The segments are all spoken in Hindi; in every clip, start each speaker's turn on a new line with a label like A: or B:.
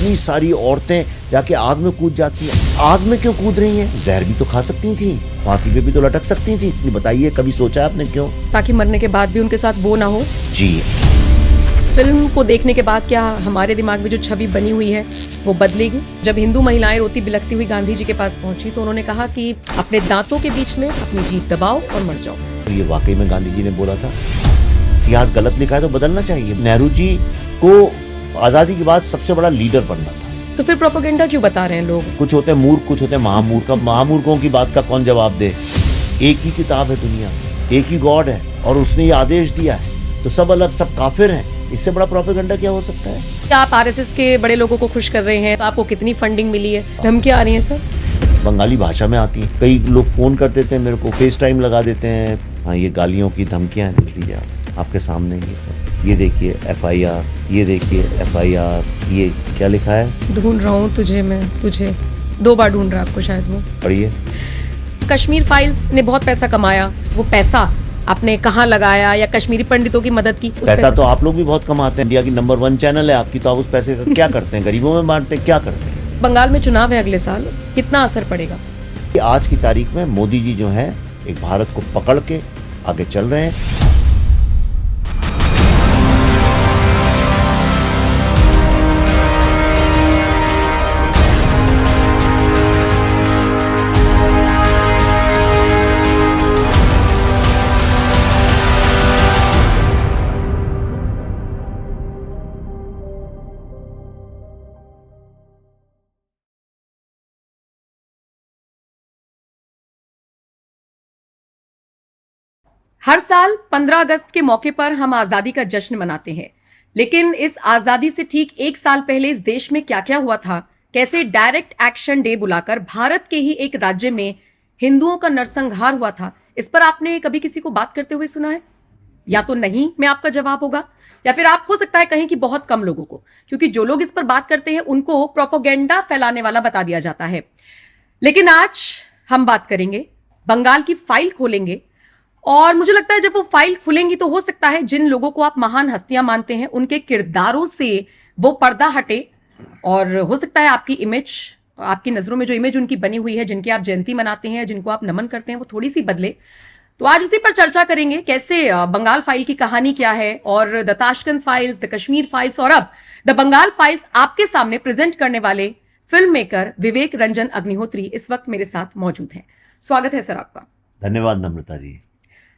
A: इतनी सारी औरतें जाके आग में कूद जाती हैं। आग में क्यों कूद रही हैं? जहर भी तो खा सकती थी, फांसी पे भी तो लटक सकती थी। ये बताइए, कभी सोचा आपने क्यों?
B: ताकि मरने के बाद भी उनके साथ वो ना हो।
A: जी।
B: फिल्म को देखने के बाद क्या हमारे दिमाग में जो छवि बनी हुई है वो बदलेगी? जब हिंदू महिलाएं रोती बिलखती हुई गांधी जी के पास पहुंची तो उन्होंने कहा कि अपने दांतों के बीच में अपनी जीभ दबाओ और मर जाओ।
A: तो ये वाकई में गांधी जी ने बोला था। इतिहास गलत लिखा है तो बदलना चाहिए। नेहरू जी को आजादी के बाद सबसे बड़ा लीडर बनना था।
B: तो फिर प्रोपेगेंडा क्यों बता रहे हैं लोग?
A: कुछ होते हैं मूर्ख, कुछ होते हैं महामूर्ख। अब महामूर्खों की बात का कौन जवाब दे? एक ही किताब है दुनिया में, एक ही गॉड है और उसने ये आदेश दिया है, तो सब अलग, सब काफिर हैं। इससे बड़ा प्रोपेगेंडा क्या हो सकता है?
B: आप आरएसएस के बड़े लोगों को खुश कर रहे हैं तो आपको कितनी फंडिंग मिली है? धमकियां आ रही हैं सर?
A: बंगाली भाषा में आती हैं। कई लोग फोन कर देते हैं मेरे को, फेस टाइम लगा देते हैं। हाँ, ये गालियों की धमकियां हैं। देख लीजिए आपके सामने ये देखिए FIR, ये देखिए FIR, ये क्या लिखा है?
B: ढूंढ रहा हूँ तुझे, मैं तुझे 2 बार ढूंढ रहा आपको शायद। वो
A: पढ़िए।
B: कश्मीर फाइल्स ने बहुत पैसा कमाया, वो पैसा आपने कहाँ लगाया या कश्मीरी पंडितों की मदद की?
A: पैसा तो आप लोग भी बहुत कमाते हैं। इंडिया की नंबर 1 चैनल है आपकी, तो आप उस पैसे का क्या करते हैं? गरीबों में बांटते हैं, क्या करते हैं?
B: बंगाल में चुनाव है अगले साल, कितना असर पड़ेगा?
A: आज की तारीख में मोदी जी जो है एक भारत को पकड़ के आगे चल रहे हैं।
B: हर साल 15 अगस्त के मौके पर हम आजादी का जश्न मनाते हैं, लेकिन इस आजादी से ठीक 1 साल पहले इस देश में क्या क्या हुआ था? कैसे डायरेक्ट एक्शन डे बुलाकर भारत के ही एक राज्य में हिंदुओं का नरसंहार हुआ था? इस पर आपने कभी किसी को बात करते हुए सुना है? या तो नहीं में आपका जवाब होगा, या फिर आप हो सकता है कहीं कि बहुत कम लोगों को, क्योंकि जो लोग इस पर बात करते हैं उनको प्रोपोगेंडा फैलाने वाला बता दिया जाता है। लेकिन आज हम बात करेंगे, बंगाल की फाइल खोलेंगे, और मुझे लगता है जब वो फाइल खुलेंगी तो हो सकता है जिन लोगों को आप महान हस्तियां मानते हैं उनके किरदारों से वो पर्दा हटे, और हो सकता है आपकी इमेज, आपकी नजरों में जो इमेज उनकी बनी हुई है, जिनकी आप जयंती मनाते हैं, जिनको आप नमन करते हैं, वो थोड़ी सी बदले। तो आज उसी पर चर्चा करेंगे, कैसे बंगाल फाइल की कहानी क्या है, और the Tashkent files, the Kashmir files और अब द बंगाल फाइल्स आपके सामने प्रेजेंट करने वाले फिल्म मेकर विवेक रंजन अग्निहोत्री इस वक्त मेरे साथ मौजूद हैं। स्वागत है सर आपका।
A: धन्यवाद नम्रता जी।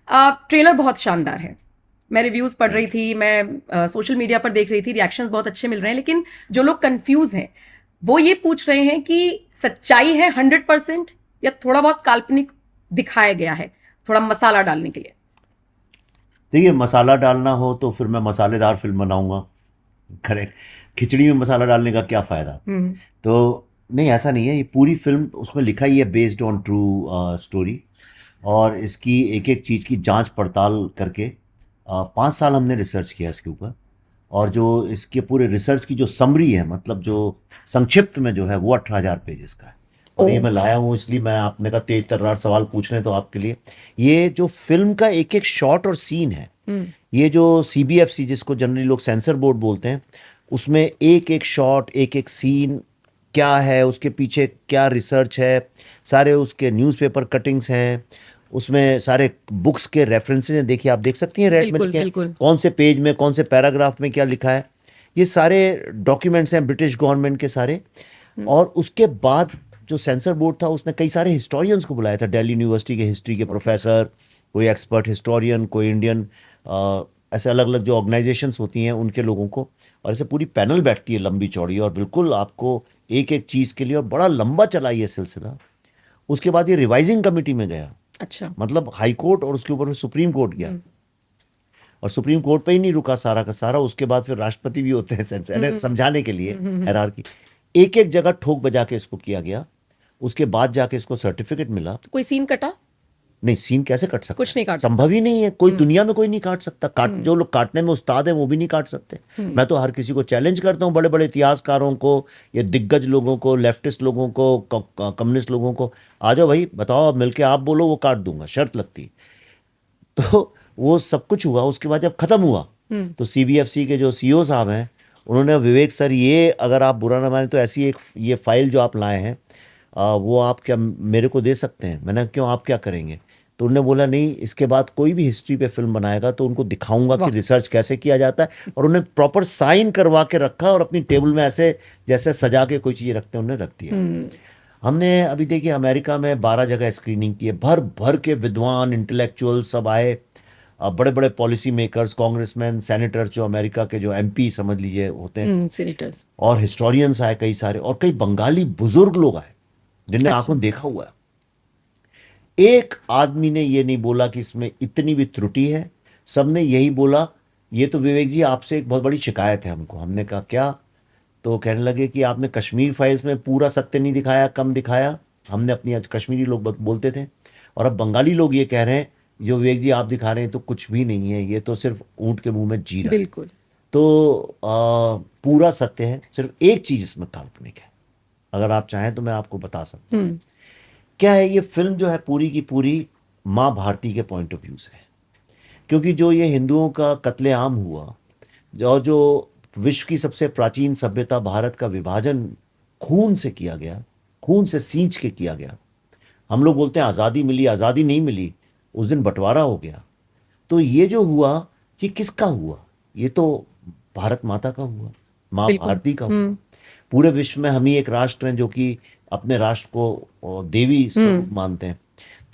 B: ट्रेलर बहुत शानदार है। मैं रिव्यूज पढ़ रही थी, मैं सोशल मीडिया पर देख रही थी, रिएक्शंस बहुत अच्छे मिल रहे हैं, लेकिन जो लोग कंफ्यूज हैं वो ये पूछ रहे हैं कि सच्चाई है 100% या थोड़ा बहुत काल्पनिक दिखाया गया है, थोड़ा मसाला डालने के लिए?
A: देखिए, मसाला डालना हो तो फिर मैं मसालेदार फिल्म बनाऊंगा। करेक्ट। खिचड़ी में मसाला डालने का क्या फ़ायदा? तो नहीं, ऐसा नहीं है। ये पूरी फिल्म उसमें लिखा ही है बेस्ड ऑन ट्रू स्टोरी, और इसकी एक एक चीज़ की जांच पड़ताल करके 5 साल हमने रिसर्च किया इसके ऊपर। और जो इसके पूरे रिसर्च की जो समरी है, मतलब जो संक्षिप्त में जो है, वो 18,000 पेजेस का है। और ये मैं लाया हूँ इसलिए, मैं आपने कहा तेज तर्रार सवाल पूछ रहे हैं तो आपके लिए ये जो फिल्म का एक एक शॉट और सीन है, ये जो CBFC जिसको जनरली लोग सेंसर बोर्ड बोलते हैं, उसमें एक एक शॉट, एक एक सीन क्या है, उसके पीछे क्या रिसर्च है, सारे उसके न्यूज़पेपर कटिंग्स हैं, उसमें सारे बुक्स के रेफरेंसेस हैं। देखिए, आप देख सकती हैं रेड में लिखे कौन से पेज में, कौन से पैराग्राफ में क्या लिखा है। ये सारे डॉक्यूमेंट्स हैं ब्रिटिश गवर्नमेंट के सारे। और उसके बाद जो सेंसर बोर्ड था उसने कई सारे हिस्टोरियंस को बुलाया था, दिल्ली यूनिवर्सिटी के हिस्ट्री के प्रोफेसर, कोई एक्सपर्ट हिस्टोरियन, कोई इंडियन, ऐसे अलग अलग जो ऑर्गेनाइजेशंस होती हैं उनके लोगों को। और ऐसे पूरी पैनल बैठती है लंबी चौड़ी, और बिल्कुल आपको एक एक चीज़ के लिए, और बड़ा लंबा चला ये सिलसिला। उसके बाद ये रिवाइजिंग कमेटी में गया। अच्छा। मतलब हाई कोर्ट, और उसके ऊपर सुप्रीम कोर्ट गया। और सुप्रीम कोर्ट पे ही नहीं रुका सारा का सारा, उसके बाद फिर राष्ट्रपति भी होते हैं समझाने के लिए हायरार्की। एक एक जगह ठोक बजा के इसको किया गया। उसके बाद जाके इसको सर्टिफिकेट मिला।
B: कोई सीन कटा?
A: नहीं, सीन कैसे कट सकता?
B: कुछ नहीं काट
A: संभव ही नहीं है। कोई दुनिया में कोई नहीं काट सकता। जो लोग काटने में उस्ताद हैं वो भी नहीं काट सकते। मैं तो हर किसी को चैलेंज करता हूँ, बड़े बड़े इतिहासकारों को, ये दिग्गज लोगों को, लेफ्टिस्ट लोगों को, कम्युनिस्ट लोगों को, आ जाओ भाई, बताओ, मिलके आप बोलो, वो काट दूंगा, शर्त लगती। तो वो सब कुछ हुआ। उसके बाद जब खत्म हुआ तो CBFC के जो CEO साहब हैं उन्होंने विवेक सर ये अगर आप बुरा ना माने तो ऐसी एक ये फाइल जो आप लाए हैं वो आप क्या मेरे को दे सकते हैं। मैंने कहा, क्यों, आप क्या करेंगे? तो उन्होंने बोला नहीं, इसके बाद कोई भी हिस्ट्री पे फिल्म बनाएगा तो उनको दिखाऊंगा कि
B: वाह।
A: रिसर्च कैसे किया जाता है। और उन्हें प्रॉपर साइन करवा के रखा और अपनी टेबल में ऐसे जैसे सजा के कोई चीज़ रखते हैं उन्होंने रख दिया। हमने अभी देखिए अमेरिका में 12 जगह स्क्रीनिंग की है, भर भर के विद्वान इंटेलेक्चुअल सब आए, बड़े बड़े पॉलिसी मेकर्स, कांग्रेसमैन, सेनेटर, जो अमेरिका के जो एमपी समझ लीजिए होते हैं,
B: सीनेटर्स।
A: और हिस्टोरियंस आए कई सारे, और कई बंगाली बुजुर्ग लोग आए जिनने
B: अच्छा।
A: आंखों देखा हुआ है। एक आदमी ने ये नहीं बोला कि इसमें इतनी भी त्रुटि है, सबने यही बोला ये तो विवेक जी आपसे एक बहुत बड़ी शिकायत है हमको। हमने कहा क्या? तो कहने लगे कि आपने कश्मीर फाइल्स में पूरा सत्य नहीं दिखाया, कम दिखाया। हमने अपनी कश्मीरी लोग बोलते थे, और अब बंगाली लोग ये कह रहे हैं जो विवेक जी आप दिखा रहे हैं तो कुछ भी नहीं है, ये तो सिर्फ ऊंट के मुंह में जी रहा है।
B: बिल्कुल।
A: तो पूरा सत्य है, सिर्फ एक चीज इसमें काल्पनिक है। अगर आप चाहें तो मैं आपको बता सकता हूँ क्या है। ये फिल्म जो है पूरी की पूरी माँ भारती के पॉइंट ऑफ व्यू से है, क्योंकि जो ये हिंदुओं का कत्लेआम हुआ और जो विश्व की सबसे प्राचीन सभ्यता भारत का विभाजन खून से किया गया, खून से सींच के किया गया। हम लोग बोलते हैं आज़ादी मिली, आज़ादी नहीं मिली, उस दिन बंटवारा हो गया। तो ये जो हुआ ये किसका हुआ? ये तो भारत माता का हुआ, माँ
B: बिल्कुल।
A: भारती का हुआ। पूरे विश्व में हम ही एक राष्ट्र हैं जो कि अपने राष्ट्र को देवी स्वरूप मानते हैं।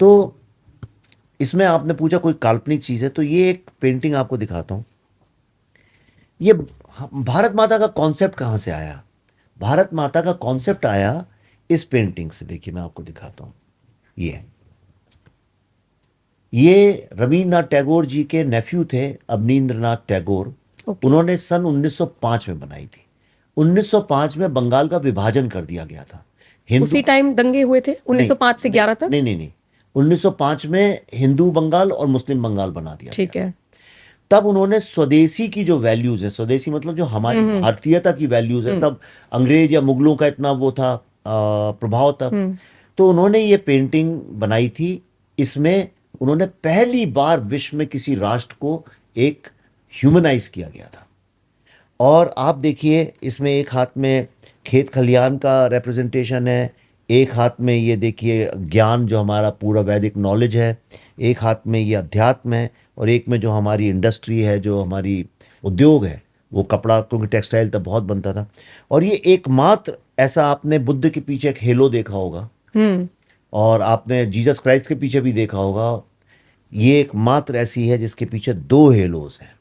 A: तो इसमें आपने पूछा कोई काल्पनिक चीज है, तो ये एक पेंटिंग आपको दिखाता हूं। ये भारत माता का कॉन्सेप्ट कहां से आया? भारत माता का कॉन्सेप्ट आया इस पेंटिंग से। देखिए मैं आपको दिखाता हूं। ये रविन्द्रनाथ टैगोर जी के नेफ्यू थे, अवनींद्रनाथ टैगोर। उन्होंने सन 1905 में बनाई थी। 1905 में बंगाल का विभाजन कर दिया गया था।
B: उसी टाइम दंगे हुए थे 1905 से 11 तक।
A: नहीं, 1905 में हिंदू बंगाल और मुस्लिम बंगाल बना दिया।
B: ठीक है।
A: तब उन्होंने स्वदेशी की जो वैल्यूज है, स्वदेशी मतलब जो हमारी भारतीयता की वैल्यूज है, सब अंग्रेज या मुगलों का इतना वो था प्रभाव था। तो उन्होंने ये पेंटिंग बनाई थी। इसमें उन्होंने पहली बार विश्व में किसी राष्ट्र को एक ह्यूमनाइज किया गया था। और आप देखिए इसमें एक हाथ में खेत खलियान का रिप्रेजेंटेशन है, एक हाथ में ये देखिए ज्ञान जो हमारा पूरा वैदिक नॉलेज है, एक हाथ में ये अध्यात्म है, और एक में जो हमारी इंडस्ट्री है, जो हमारी उद्योग है, वो कपड़ा, क्योंकि टेक्सटाइल तब बहुत बनता था। और ये एकमात्र ऐसा, आपने बुद्ध के पीछे एक हेलो देखा होगा, और आपने जीसस क्राइस्ट के पीछे भी देखा होगा। ये एकमात्र ऐसी है जिसके पीछे दो हेलोज हैं,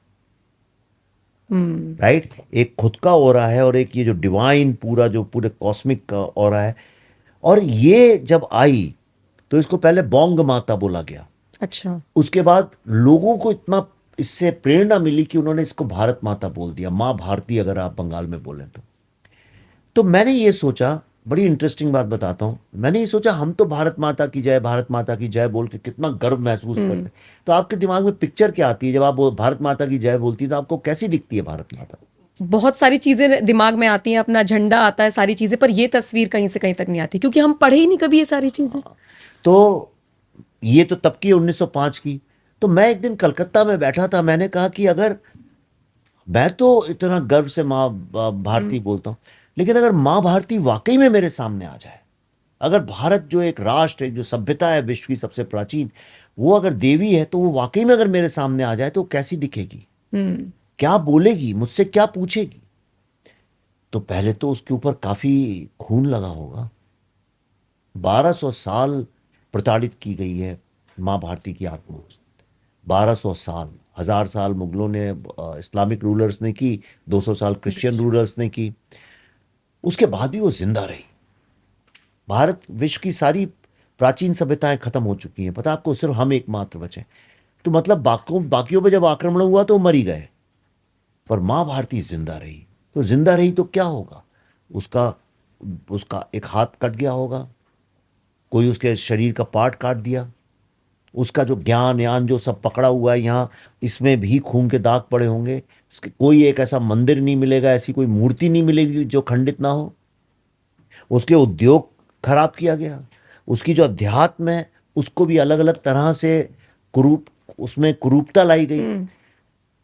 A: राइट? एक खुद का ऑरा है और एक ये जो डिवाइन पूरा जो पूरे कॉस्मिक का ऑरा है। और ये जब आई तो इसको पहले बोंग माता बोला गया।
B: अच्छा।
A: उसके बाद लोगों को इतना इससे प्रेरणा मिली कि उन्होंने इसको भारत माता बोल दिया, माँ भारती अगर आप बंगाल में बोलें तो मैंने ये सोचा, बड़ी इंटरेस्टिंग बात बताता हूँ, मैंने ये सोचा हम तो भारत माता की जय, भारत माता की जय बोल के कितना गर्व महसूस करते हैं। तो आपके दिमाग में पिक्चर क्या आती है जब आप भारत माता की जय बोलती है? तो आपको कैसी दिखती है भारत माता?
B: बहुत सारी चीजें दिमाग में आती हैं, अपना झंडा आता है, सारी चीजें, पर ये तस्वीर कहीं से कहीं तक नहीं आती क्योंकि हम पढ़े ही नहीं कभी ये सारी चीजें।
A: तो ये तो तब की 1905 की। तो मैं एक दिन कलकत्ता में बैठा था, मैंने कहा कि अगर मैं तो इतना गर्व से माँ भारती बोलता हूँ, लेकिन अगर माँ भारती वाकई में मेरे सामने आ जाए, अगर भारत जो एक राष्ट्र, एक जो सभ्यता है विश्व की सबसे प्राचीन, वो अगर देवी है, तो वो वाकई में अगर मेरे सामने आ जाए तो कैसी दिखेगी, क्या बोलेगी, मुझसे क्या पूछेगी? तो पहले तो उसके ऊपर काफी खून लगा होगा। 1200 साल प्रताड़ित की गई है माँ भारती की आत्मा। 1200 साल, 1000 साल मुगलों ने, इस्लामिक रूलर्स ने की, 200 साल क्रिश्चियन रूलर्स ने की, उसके बाद भी वो जिंदा रही। भारत, विश्व की सारी प्राचीन सभ्यताएं खत्म हो चुकी हैं, पता आपको, सिर्फ हम एकमात्र बचे। तो मतलब बाकियों पे जब आक्रमण हुआ तो मर ही गए, पर माँ भारती जिंदा रही। तो जिंदा रही तो क्या होगा? उसका एक हाथ कट गया होगा, कोई उसके शरीर का पार्ट काट दिया, उसका जो ज्ञान यान जो सब पकड़ा हुआ है यहाँ, इसमें भी खून के दाग पड़े होंगे। कोई एक ऐसा मंदिर नहीं मिलेगा, ऐसी कोई मूर्ति नहीं मिलेगी जो खंडित ना हो। उसके उद्योग खराब किया गया, उसकी जो अध्यात्म है उसको भी अलग अलग तरह से उसमें कुरूपता लाई गई।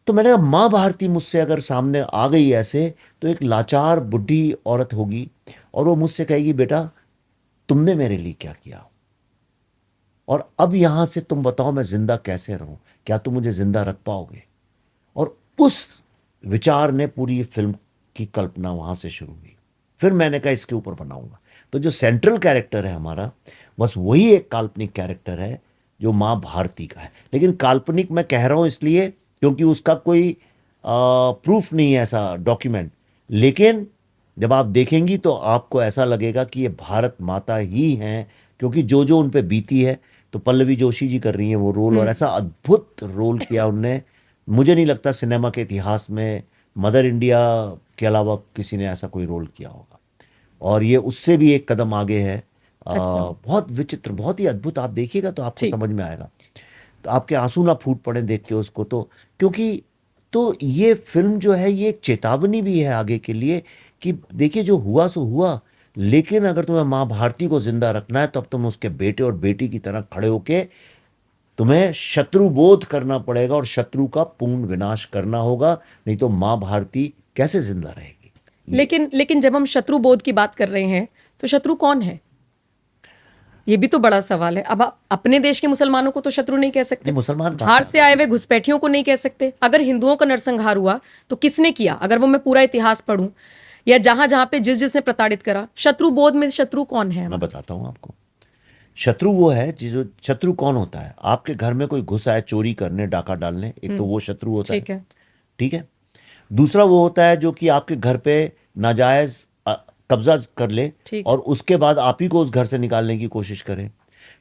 A: तो मैंने कहा माँ भारती मुझसे अगर सामने आ गई ऐसे, तो एक लाचार बुढ़ी औरत होगी और वो मुझसे कहेगी बेटा तुमने मेरे लिए क्या किया, और अब यहां से तुम बताओ मैं जिंदा कैसे रहूं, क्या तुम मुझे जिंदा रख पाओगे। और उस विचार ने पूरी ये फिल्म की कल्पना वहां से शुरू हुई। फिर मैंने कहा इसके ऊपर बनाऊंगा। तो जो सेंट्रल कैरेक्टर है हमारा, बस वही एक काल्पनिक कैरेक्टर है जो माँ भारती का है। लेकिन काल्पनिक मैं कह रहा हूं इसलिए क्योंकि उसका कोई प्रूफ नहीं है, ऐसा डॉक्यूमेंट। लेकिन जब आप देखेंगी तो आपको ऐसा लगेगा कि ये भारत माता ही हैं, क्योंकि जो जो उन पे बीती है। तो पल्लवी जोशी जी कर रही हैं वो रोल, और ऐसा अद्भुत रोल किया उनने। मुझे नहीं लगता सिनेमा के इतिहास में मदर इंडिया के अलावा किसी ने ऐसा कोई रोल किया होगा। और ये उससे भी एक कदम आगे है।
B: अच्छा।
A: बहुत विचित्र, बहुत ही अद्भुत। आप देखिएगा तो आपको
B: ठीक।
A: समझ में आएगा। तो आपके आंसू ना फूट पड़े देख के उसको। तो क्योंकि तो ये फिल्म जो है ये एक चेतावनी भी है आगे के लिए कि देखिए जो हुआ सो हुआ, लेकिन अगर तुम्हें माँ भारती को जिंदा रखना है तो अब तुम उसके बेटे और बेटी की तरह खड़े होके तुम्हें शत्रु बोध करना पड़ेगा और शत्रु का पूर्ण विनाश करना होगा, नहीं तो माँ भारती कैसे जिंदा रहेगी।
B: लेकिन लेकिन जब हम शत्रु बोध की बात कर रहे हैं तो शत्रु कौन है, ये भी तो बड़ा सवाल है। अब आप अपने देश के मुसलमानों को तो शत्रु नहीं कह सकते,
A: नहीं, मुसलमान कहाँ
B: बाहर
A: से
B: से आए हुए घुसपैठियों को नहीं कह सकते। अगर हिंदुओं का नरसंहार हुआ तो किसने किया, अगर वो मैं पूरा इतिहास पढ़ूं, या जहां जहां पे जिस जिसने प्रताड़ित करा, शत्रु बोध में शत्रु कौन है
A: मैं
B: हमारा?
A: बताता हूं आपको। शत्रु वो है जो शत्रु कौन होता है, आपके घर में कोई घुस आए चोरी करने डाका डालने, एक तो वो शत्रु होता है।
B: ठीक है।
A: ठीक है। दूसरा वो होता है जो कि आपके घर पे नाजायज कब्जा कर ले
B: ठीक।
A: और उसके बाद आप ही को उस घर से निकालने की कोशिश करे।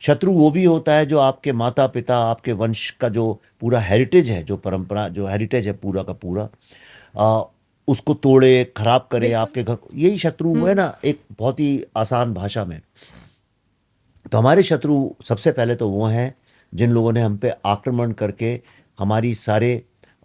A: शत्रु वो भी होता है जो आपके माता पिता, आपके वंश का जो पूरा हेरिटेज है, जो परंपरा, जो हेरिटेज है पूरा का पूरा, आ, उसको तोड़े, खराब करे
B: बिल्कुल।
A: आपके घर। यही शत्रु हुए ना, एक बहुत ही आसान भाषा में। तो हमारे शत्रु सबसे पहले तो वो हैं जिन लोगों ने हम पे आक्रमण करके हमारी सारे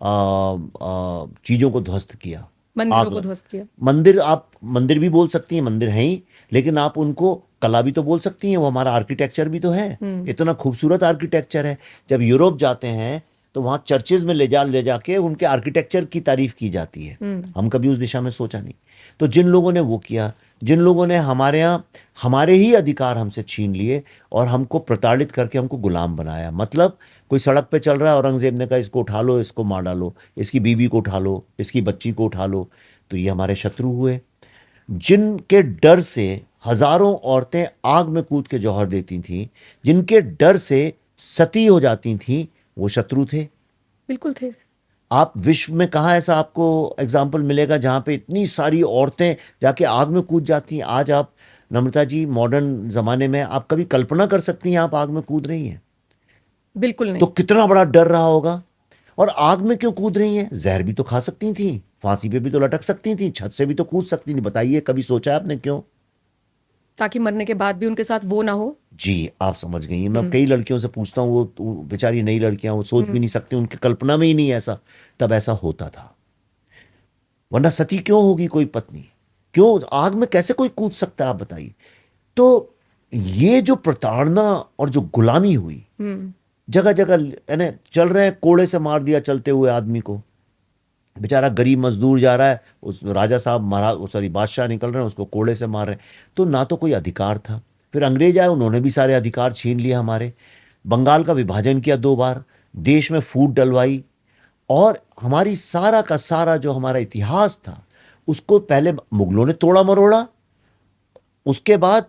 A: चीज़ों को ध्वस्त किया।
B: मंदिरों
A: आग
B: को
A: लग
B: ध्वस्त किया।
A: मंदिर, आप मंदिर भी बोल सकती हैं, मंदिर हैं ही, लेकिन आप उनको कला भी तो बोल सकती हैं, वो हमारा आर्किटेक्चर भी तो है। इतना खूबसूरत आर्किटेक्चर है। जब यूरोप जाते हैं तो वहाँ चर्चेज में ले जाके उनके आर्किटेक्चर की तारीफ की जाती है। हम कभी उस दिशा में सोचा नहीं। तो जिन लोगों ने वो किया, जिन लोगों ने हमारे यहाँ हमारे ही अधिकार हमसे छीन लिए और हमको प्रताड़ित करके हमको गुलाम बनाया। मतलब कोई सड़क पे चल रहा है, औरंगजेब ने कहा इसको उठा लो, इसको मार डालो, इसकी बीवी को उठा लो, इसकी बच्ची को उठा लो। तो ये हमारे शत्रु हुए। जिनके डर से हजारों औरतें आग में कूद के जौहर देती थीं, जिनके डर से सती हो जाती थीं, वो शत्रु थे।
B: बिल्कुल थे।
A: आप विश्व में कहाँ ऐसा आपको एग्जाम्पल मिलेगा जहाँ पे इतनी सारी औरतें जाके आग में कूद जाती हैं। आज आप नम्रता जी, मॉडर्न ज़माने में आप कभी कल्पना कर सकती हैं आप आग में कूद रही हैं?
B: बिल्कुल नहीं।
A: तो कितना बड़ा डर रहा होगा। और आग में क्यों कूद रही हैं? जहर भी तो खा सकती थी, फांसी पे भी तो लटक सकती थी, छत से भी तो कूद सकती थी। बताइए, कभी सोचा है आपने क्यों?
B: ताकि मरने के बाद भी उनके साथ वो ना हो।
A: जी, आप समझ गई हैं। मैं कई लड़कियों से पूछता हूँ, वो बेचारी नई लड़कियां, वो सोच भी नहीं सकती, उनकी कल्पना में ही नहीं ऐसा तब ऐसा होता था। वरना सती क्यों होगी कोई पत्नी? क्यों आग में कैसे कोई कूद सकता है, आप बताइए। तो ये जो प्रताड़ना और जो गुलामी हुई, जगह जगह यानी चल रहे हैं, कोड़े से मार दिया चलते हुए आदमी को। बेचारा गरीब मजदूर जा रहा है, उस राजा साहब महाराज, सॉरी बादशाह निकल रहे हैं, उसको कोड़े से मार रहे हैं। तो ना तो कोई अधिकार था। फिर अंग्रेज आए, उन्होंने भी सारे अधिकार छीन लिए हमारे। बंगाल का विभाजन किया 2 बार, देश में फूट डलवाई, और हमारी सारा का सारा जो हमारा इतिहास था उसको पहले मुगलों ने तोड़ा मरोड़ा, उसके बाद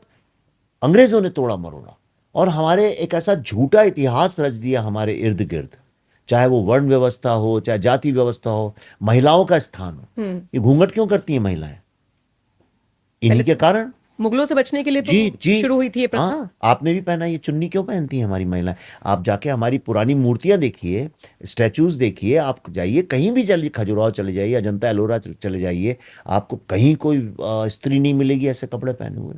A: अंग्रेजों ने तोड़ा मरोड़ा, और हमारे एक ऐसा झूठा इतिहास रच दिया हमारे इर्द गिर्द। चाहे वो वर्ण व्यवस्था हो, चाहे जाति व्यवस्था हो, महिलाओं का स्थान हो। ये घूंघट क्यों करती हैं महिलाएं? इन्हीं के कारण।
B: मुगलों से बचने के लिए तो
A: जी जी।
B: शुरू हुई थी ये प्रथा।
A: हाँ, आपने भी पहना, ये चुन्नी क्यों पहनती हैं हमारी महिलाएं? आप जाके हमारी पुरानी मूर्तियां देखिए, स्टैचूज देखिए, आप जाइए कहीं भी, चलिए खजुराहो चले जाइए, अजंता एलोरा चले जाइए, आपको कहीं कोई स्त्री नहीं मिलेगी ऐसे कपड़े पहने हुए।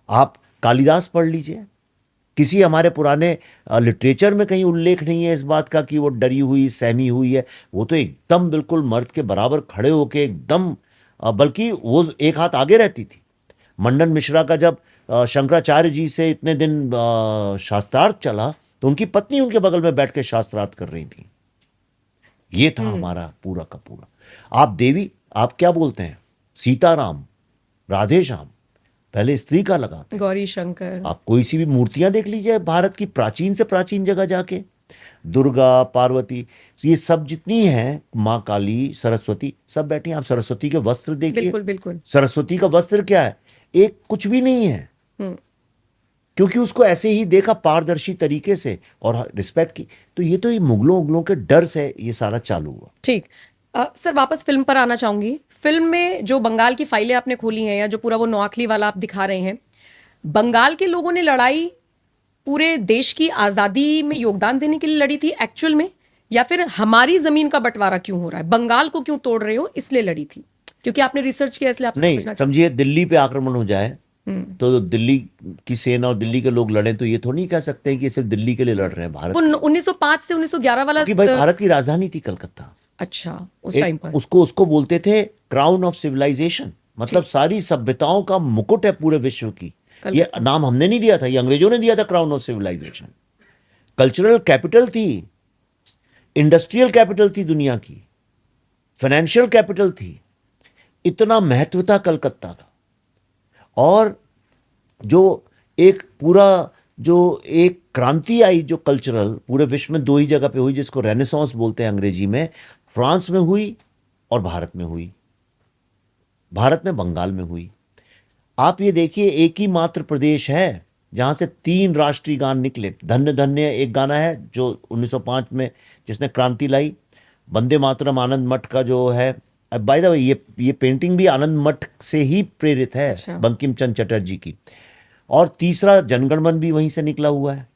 A: आप कालिदास पढ़ लीजिए, किसी हमारे पुराने लिटरेचर में कहीं उल्लेख नहीं है इस बात का कि वो डरी हुई, सहमी हुई है। वो तो एकदम बिल्कुल मर्द के बराबर खड़े होके एकदम, बल्कि वो एक हाथ आगे रहती थी। मंडन मिश्रा का जब शंकराचार्य जी से इतने दिन शास्त्रार्थ चला, तो उनकी पत्नी उनके बगल में बैठ के शास्त्रार्थ कर रही थी। ये था हमारा पूरा का पूरा। आप देवी, आप क्या बोलते हैं, सीताराम, राधे श्याम, पहले स्त्री का लगाते।
B: गौरी शंकर,
A: आप कोई सी भी मूर्तियां देख लीजिए भारत की प्राचीन से प्राचीन जगह जाके, दुर्गा, पार्वती, ये सब जितनी हैं, माँ काली, सरस्वती, सब बैठी हैं। आप सरस्वती के वस्त्र देखिए,
B: बिल्कुल बिल्कुल।
A: सरस्वती का वस्त्र क्या है, एक कुछ भी नहीं है,
B: हम्म,
A: क्योंकि उसको ऐसे ही देखा पारदर्शी तरीके से और रिस्पेक्ट की। तो ये मुगलों उगलों के डर से ये सारा चालू हुआ।
B: ठीक। सर वापस फिल्म पर आना चाहूंगी। फिल्म में जो बंगाल की फाइलें आपने खोली हैं या जो पूरा वो नौअखली वाला आप दिखा रहे हैं, बंगाल के लोगों ने लड़ाई पूरे देश की आजादी में योगदान देने के लिए लड़ी थी एक्चुअल में, या फिर हमारी जमीन का बंटवारा क्यों हो रहा है, बंगाल को क्यों तोड़ रहे हो इसलिए लड़ी थी? क्योंकि आपने रिसर्च किया इसलिए आपसे
A: नहीं,
B: पूछना चाहती
A: समझिए दिल्ली पे आक्रमण हो जाए
B: हूं।
A: तो दिल्ली की सेना और दिल्ली के लोग लड़े, तो ये थोड़ी नहीं कह सकते हैं कि ये सिर्फ दिल्ली के लिए लड़ रहे हैं, भारत।
B: वो 1905 से 1911 वाला
A: क्योंकि भाई भारत की राजधानी थी कलकत्ता।
B: अच्छा, उस टाइम पर
A: उसको बोलते थे क्राउन ऑफ सिविलाइजेशन, मतलब सारी सभ्यताओं का मुकुट है पूरे विश्व की। ये नाम हमने नहीं दिया था, ये अंग्रेजों ने दिया था, crown of civilization. Cultural capital थी, इंडस्ट्रियल कैपिटल थी दुनिया की, फाइनेंशियल कैपिटल थी, इतना महत्व था कलकत्ता का। और जो एक पूरा जो एक क्रांति आई जो कल्चरल, पूरे विश्व में दो ही जगह पे हुई, जिसको रेनेसांस बोलते हैं अंग्रेजी में, फ्रांस में हुई और भारत में हुई। भारत में बंगाल में हुई। आप ये देखिए, एक ही मात्र प्रदेश है जहां से 3 राष्ट्रीय गान निकले। धन्य धन्य एक गाना है जो 1905 में जिसने क्रांति लाई, वंदे मातरम आनंद मठ का जो है, बाय द वे ये पेंटिंग भी आनंद मठ से ही प्रेरित है,
B: अच्छा।
A: बंकिम चंद्र चटर्जी की। और तीसरा जनगण मन भी वहीं से निकला हुआ है,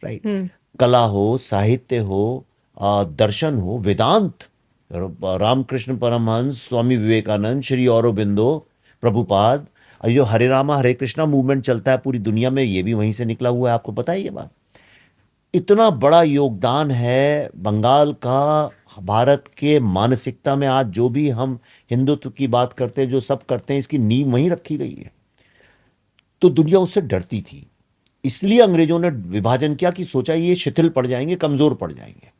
A: राइट। कला हो, साहित्य हो, दर्शन हो, वेदांत, रामकृष्ण परमहंस, स्वामी विवेकानंद, श्री औरोबिंदो, प्रभुपाद, और जो हरे रामा हरे कृष्णा मूवमेंट चलता है पूरी दुनिया में, ये भी वहीं से निकला हुआ है। आपको पता है ये बात? इतना बड़ा योगदान है बंगाल का भारत के मानसिकता में। आज जो भी हम हिंदुत्व की बात करते हैं, जो सब करते हैं, इसकी नींव वहीं रखी गई है। तो दुनिया उससे डरती थी, इसलिए अंग्रेजों ने विभाजन किया कि सोचा ये शिथिल पड़ जाएंगे, कमजोर पड़ जाएंगे।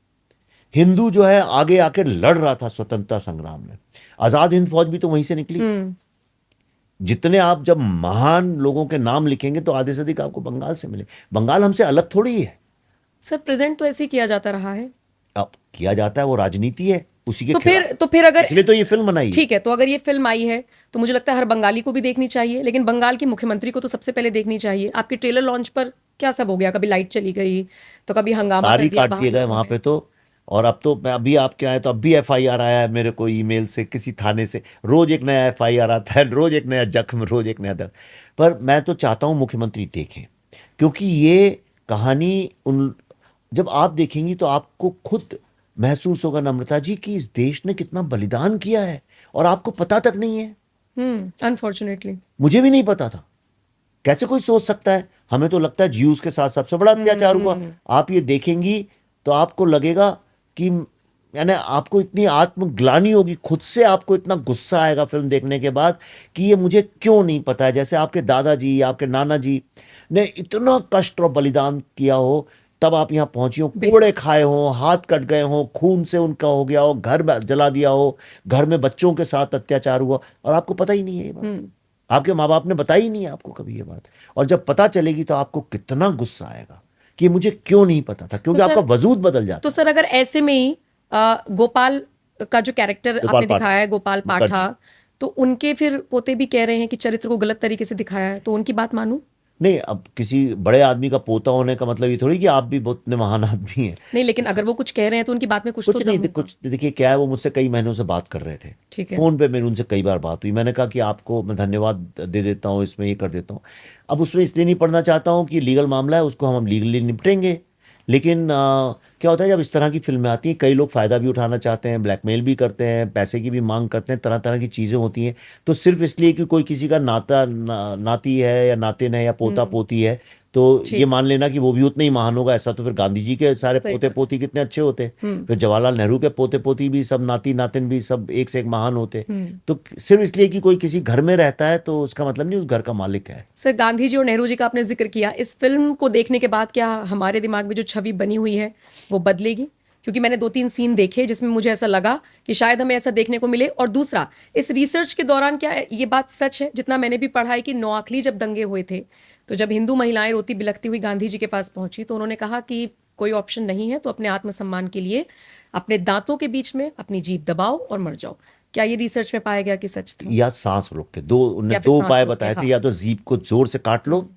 A: हिंदू जो है आगे आकर लड़ रहा था स्वतंत्रता संग्राम में। आजाद हिंद फौज भी तो वहीं से निकली। जितने आप जब महान लोगों के नाम लिखेंगे तो आधे से अधिक आपको बंगाल से मिले। बंगाल हमसे अलग थोड़ी है।
B: सर प्रेजेंट तो ऐसे ही किया जाता रहा है।
A: अब किया जाता है, वो राजनीति है उसी के
B: तो फिर अगर
A: इसलिए तो ये फिल्म बनाई।
B: ठीक है, तो अगर ये फिल्म आई है तो मुझे लगता है हर बंगाली को भी देखनी चाहिए, लेकिन बंगाल के मुख्यमंत्री को तो सबसे पहले देखनी चाहिए। आपके ट्रेलर लॉन्च पर क्या सब हो गया, कभी लाइट चली गई तो कभी हंगामा कर
A: तारीख
B: दिया,
A: काट दिए गए वहां पे तो। और अब तो मैं अभी आपके आए तो अब भी FIR आया है मेरे को ईमेल से, किसी थाने से। रोज एक नया FIR आता है, रोज एक नया जख्म, रोज एक नया दर्द। पर मैं तो चाहता हूं मुख्यमंत्री देखें, क्योंकि ये कहानी उन जब आप देखेंगी तो आपको खुद महसूस होगा, नम्रता जी, कि इस देश ने कितना बलिदान किया है और आपको पता तक नहीं है।
B: अनफॉर्चुनेटली
A: मुझे भी नहीं पता था। कैसे कोई सोच सकता है? हमें तो लगता है ज्यूज के साथ सबसे बड़ा अत्याचार हुआ। आप ये देखेंगी तो आपको लगेगा कि यानी आपको इतनी आत्मग्लानि होगी, खुद से आपको इतना गुस्सा आएगा फिल्म देखने के बाद कि ये मुझे क्यों नहीं पता है। जैसे आपके दादाजी, आपके नाना जी ने इतना कष्ट और बलिदान किया हो, तब आप यहाँ पहुंची हो, कोड़े खाए हो, हाथ कट गए हो, खून से उनका हो गया हो, घर जला दिया हो, घर में बच्चों के साथ अत्याचार हुआ और आपको पता ही नहीं है ये बात। आपके माँ बाप ने बताई ही नहीं है आपको कभी ये बात। और जब पता चलेगी तो आपको कितना गुस्सा आएगा कि मुझे क्यों नहीं पता था, क्योंकि
B: तो
A: आपका वजूद बदल जाता।
B: तो सर अगर ऐसे में ही गोपाल का जो कैरेक्टर आपने दिखाया है, गोपाल पाठा, तो उनके फिर पोते भी कह रहे हैं कि चरित्र को गलत तरीके से दिखाया है, तो उनकी बात मानूं?
A: नहीं, अब किसी बड़े आदमी का पोता होने का मतलब ये थोड़ी कि आप भी बहुत महान आदमी हैं।
B: नहीं, लेकिन अगर वो कुछ कह रहे हैं तो उनकी बात में कुछ तो
A: नहीं, कुछ देखिए क्या है, वो मुझसे कई महीनों से बात कर रहे थे,
B: ठीक है,
A: फोन पे मेरी उनसे कई बार बात हुई। मैंने कहा कि आपको मैं धन्यवाद दे देता हूँ, इसमें ये कर देता हूँ। अब उसमें इसलिए नहीं पढ़ना चाहता हूँ कि लीगल मामला है, उसको हम लीगली निपटेंगे। लेकिन क्या होता है जब इस तरह की फिल्में आती हैं, कई लोग फ़ायदा भी उठाना चाहते हैं, ब्लैकमेल भी करते हैं, पैसे की भी मांग करते हैं, तरह तरह की चीज़ें होती हैं। तो सिर्फ इसलिए कि कोई किसी का नाती है या नातिन है या पोता पोती है तो ये मान लेना कि वो भी उतना ही महान होगा, ऐसा तो फिर गांधी जी के सारे पोते पोती कितने अच्छे होते, फिर जवाहरलाल नेहरू के पोते पोती भी सब, नाती नातिन भी सब एक से एक महान होते। तो सिर्फ इसलिए कि कोई किसी घर में रहता है तो उसका मतलब नहीं उस घर का मालिक है।
B: सर गांधी जी और नेहरू जी का आपने जिक्र किया, इस फिल्म को देखने के बाद क्या हमारे दिमाग में जो छवि बनी हुई है वो बदलेगी? क्योंकि मैंने 2-3 सीन देखे जिसमें मुझे ऐसा लगा कि शायद हमें ऐसा देखने को मिले। और दूसरा, इस रिसर्च के दौरान क्या ये बात सच है, जितना मैंने भी पढ़ा है, कि नोआखली जब दंगे हुए थे तो जब हिंदू महिलाएं रोती बिलखती हुई गांधी जी के पास पहुंची तो उन्होंने कहा कि कोई ऑप्शन नहीं है तो अपने आत्मसम्मान के लिए अपने दांतों के बीच में अपनी जीभ दबाओ और मर जाओ। क्या ये रिसर्च में पाया गया कि सच था?
A: या सांस रोक के उनने
B: या फिर
A: दो
B: सांस
A: उपाय
B: रोक के,
A: बताए थे,
B: हाँ।
A: या तो जीभ को जोर से काट लो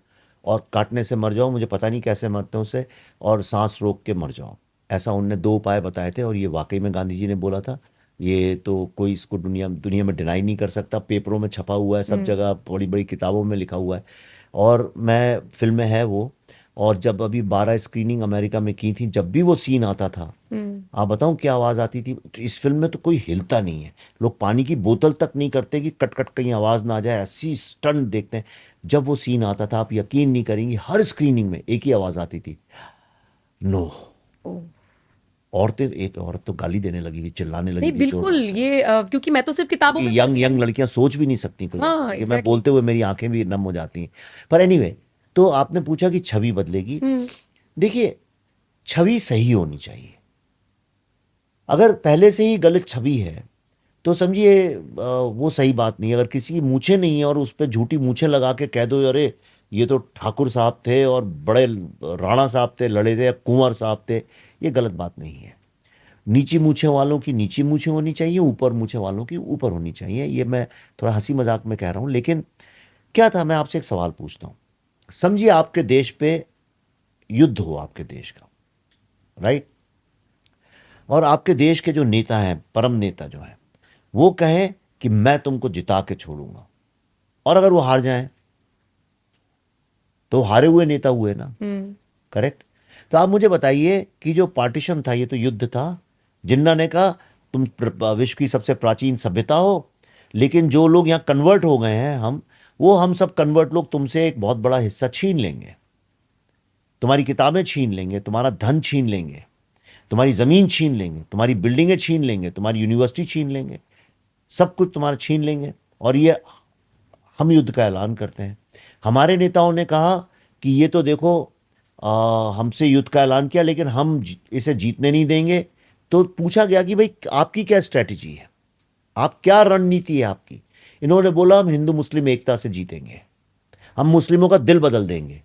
A: और काटने से मर जाओ, मुझे पता नहीं कैसे मरते हैं उससे, और सांस रोक के मर जाओ। ऐसा उनने 2 उपाय बताए थे और ये वाकई में गांधी जी ने बोला था। ये तो कोई इसको दुनिया दुनिया में डिनाई नहीं कर सकता, पेपरों में छपा हुआ है, सब जगह बड़ी बड़ी किताबों में लिखा हुआ है। और मैं फिल्म में है वो। और जब अभी 12 स्क्रीनिंग अमेरिका में की थी, जब भी वो सीन आता था, आप बताऊं क्या आवाज़ आती थी। तो इस फिल्म में तो कोई हिलता नहीं है, लोग पानी की बोतल तक नहीं करते कि कट कट कहीं आवाज़ ना आ जाए, ऐसी स्टंट देखते हैं। जब वो सीन आता था, आप यकीन नहीं करेंगी, हर स्क्रीनिंग में एक ही आवाज़ आती थी, नो।
B: ओह।
A: औरतें, एक औरत तो गाली देने लगी थी, चिल्लाने
B: नहीं
A: लगी थी
B: बिल्कुल,
A: जोर से।
B: ये क्योंकि मैं तो सिर्फ किताबों में
A: यंग
B: पढ़ती
A: यंग
B: हूँ।
A: लड़कियां सोच भी नहीं सकती कोई
B: हाँ,
A: ऐसा, कि मैं
B: एग्जैक्टली।
A: बोलते हुए मेरी आंखें भी नम हो जाती हैं। पर एनीवे, तो आपने पूछा कि छवि बदलेगी। देखिए, छवि सही होनी चाहिए। अगर पहले से ही गलत छवि है तो समझिए वो सही बात नहीं है। अगर किसी की मूछें नहीं है और उस पर झूठी मूछें लगा के कह दो, अरे ये तो ठाकुर साहब थे और बड़े राणा साहब थे, लड़े थे, कुंवर साहब थे, ये गलत बात नहीं है। नीची मूछें वालों की नीची मूछें होनी चाहिए, ऊपर मूछें वालों की ऊपर होनी चाहिए। ये मैं थोड़ा हंसी मजाक में कह रहा हूँ, लेकिन क्या था, मैं आपसे एक सवाल पूछता हूँ। समझिए आपके देश पे युद्ध हो, आपके देश का, राइट, और आपके देश के जो नेता हैं, परम नेता जो हैं, वो कहें कि मैं तुमको जिता के छोड़ूंगा, और अगर वो हार जाएं तो हारे हुए नेता हुए ना, करेक्ट। तो आप मुझे बताइए कि जो पार्टीशन था, ये तो युद्ध था। जिन्ना ने कहा तुम विश्व की सबसे प्राचीन सभ्यता हो, लेकिन जो लोग यहाँ कन्वर्ट हो गए हैं, हम सब कन्वर्ट लोग तुमसे एक बहुत बड़ा हिस्सा छीन लेंगे, तुम्हारी किताबें छीन लेंगे, तुम्हारा धन छीन लेंगे, तुम्हारी ज़मीन छीन लेंगे, तुम्हारी बिल्डिंगें छीन लेंगे, तुम्हारी यूनिवर्सिटी छीन लेंगे, सब कुछ तुम्हारा छीन लेंगे। और ये हम युद्ध का ऐलान करते हैं। हमारे नेताओं ने कहा कि ये तो देखो, हमसे युद्ध का ऐलान किया, लेकिन हम इसे जीतने नहीं देंगे। तो पूछा गया कि भाई आपकी क्या स्ट्रैटेजी है, आप क्या रणनीति है आपकी। इन्होंने बोला हम हिंदू मुस्लिम एकता से जीतेंगे, हम मुस्लिमों का दिल बदल देंगे,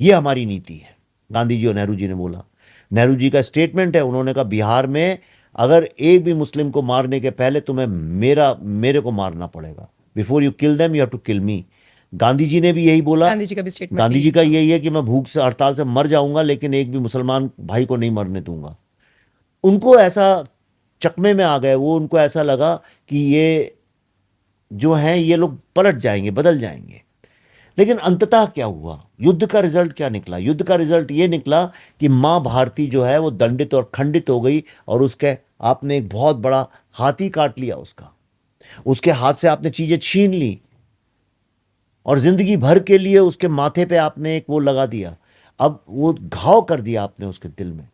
A: ये हमारी नीति है। गांधी जी और नेहरू जी ने बोला। नेहरू जी का स्टेटमेंट है, उन्होंने कहा बिहार में अगर एक भी मुस्लिम को मारने के पहले तुम्हें मेरे को मारना पड़ेगा, before you kill them you have to kill me. Gandhi ji ने भी यही बोला।
B: गांधी जी का भी स्टेटमेंट
A: गांधी जी
B: यही
A: का
B: था।
A: यही है कि मैं भूख से, हड़ताल से मर जाऊंगा, लेकिन एक भी मुसलमान भाई को नहीं मरने दूंगा। उनको ऐसा चकमे में आ गए वो, उनको ऐसा लगा कि ये जो हैं ये लोग पलट जाएंगे, बदल जाएंगे। लेकिन अंततः क्या हुआ, युद्ध का रिजल्ट क्या निकला? युद्ध का रिजल्ट ये निकला कि मां भारती जो है वो दंडित और खंडित हो गई, और उसके आपने एक बहुत बड़ा हाथी काट लिया उसका, उसके हाथ से आपने चीजें छीन ली, और जिंदगी भर के लिए उसके माथे पे आपने एक वो लगा दिया। अब वो घाव कर दिया आपने उसके दिल में,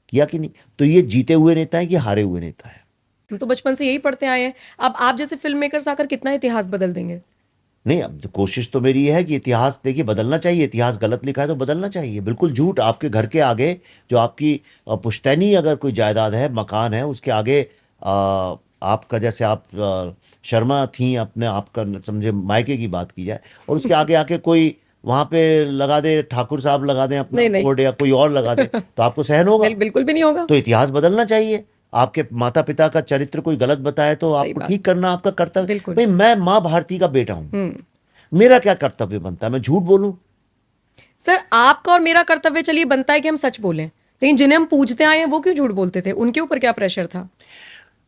A: किया कि नहीं? तो ये जीते हुए नेता है कि हारे हुए नेता है?
B: हम तो बचपन से यही पढ़ते आए हैं। अब आप जैसे फिल्म मेकर्स आकर कितना इतिहास बदल देंगे?
A: नहीं, अब तो कोशिश तो मेरी ये है कि इतिहास देखिए बदलना चाहिए। इतिहास गलत लिखा है तो बदलना चाहिए, बिल्कुल झूठ। आपके घर के आगे जो आपकी पुश्तैनी अगर कोई जायदाद है, मकान है, उसके आगे आपका, जैसे आप शर्मा थी, अपने आपका समझे मायके की बात की जाए, और उसके आगे आके कोई वहां पे लगा दे, ठाकुर साहब लगा दें अपना
B: नहीं नहीं,
A: बोर्ड, या कोई और लगा दे, तो आपको सहन होगा?
B: बिल्कुल भी नहीं होगा।
A: तो इतिहास बदलना चाहिए। आपके माता पिता का चरित्र कोई गलत बताए तो
B: सही
A: आपको
B: बात।
A: ठीक करना आपका कर्तव्य।
B: बिल्कुल।
A: भाई मैं माँ भारती का बेटा हूं, मेरा क्या कर्तव्य बनता है? मैं झूठ बोलूं?
B: सर, आपका और मेरा कर्तव्य चलिए बनता है कि हम सच बोलें, लेकिन जिन्हें हम पूजते आए हैं वो क्यों झूठ बोलते थे? उनके ऊपर क्या प्रेशर था?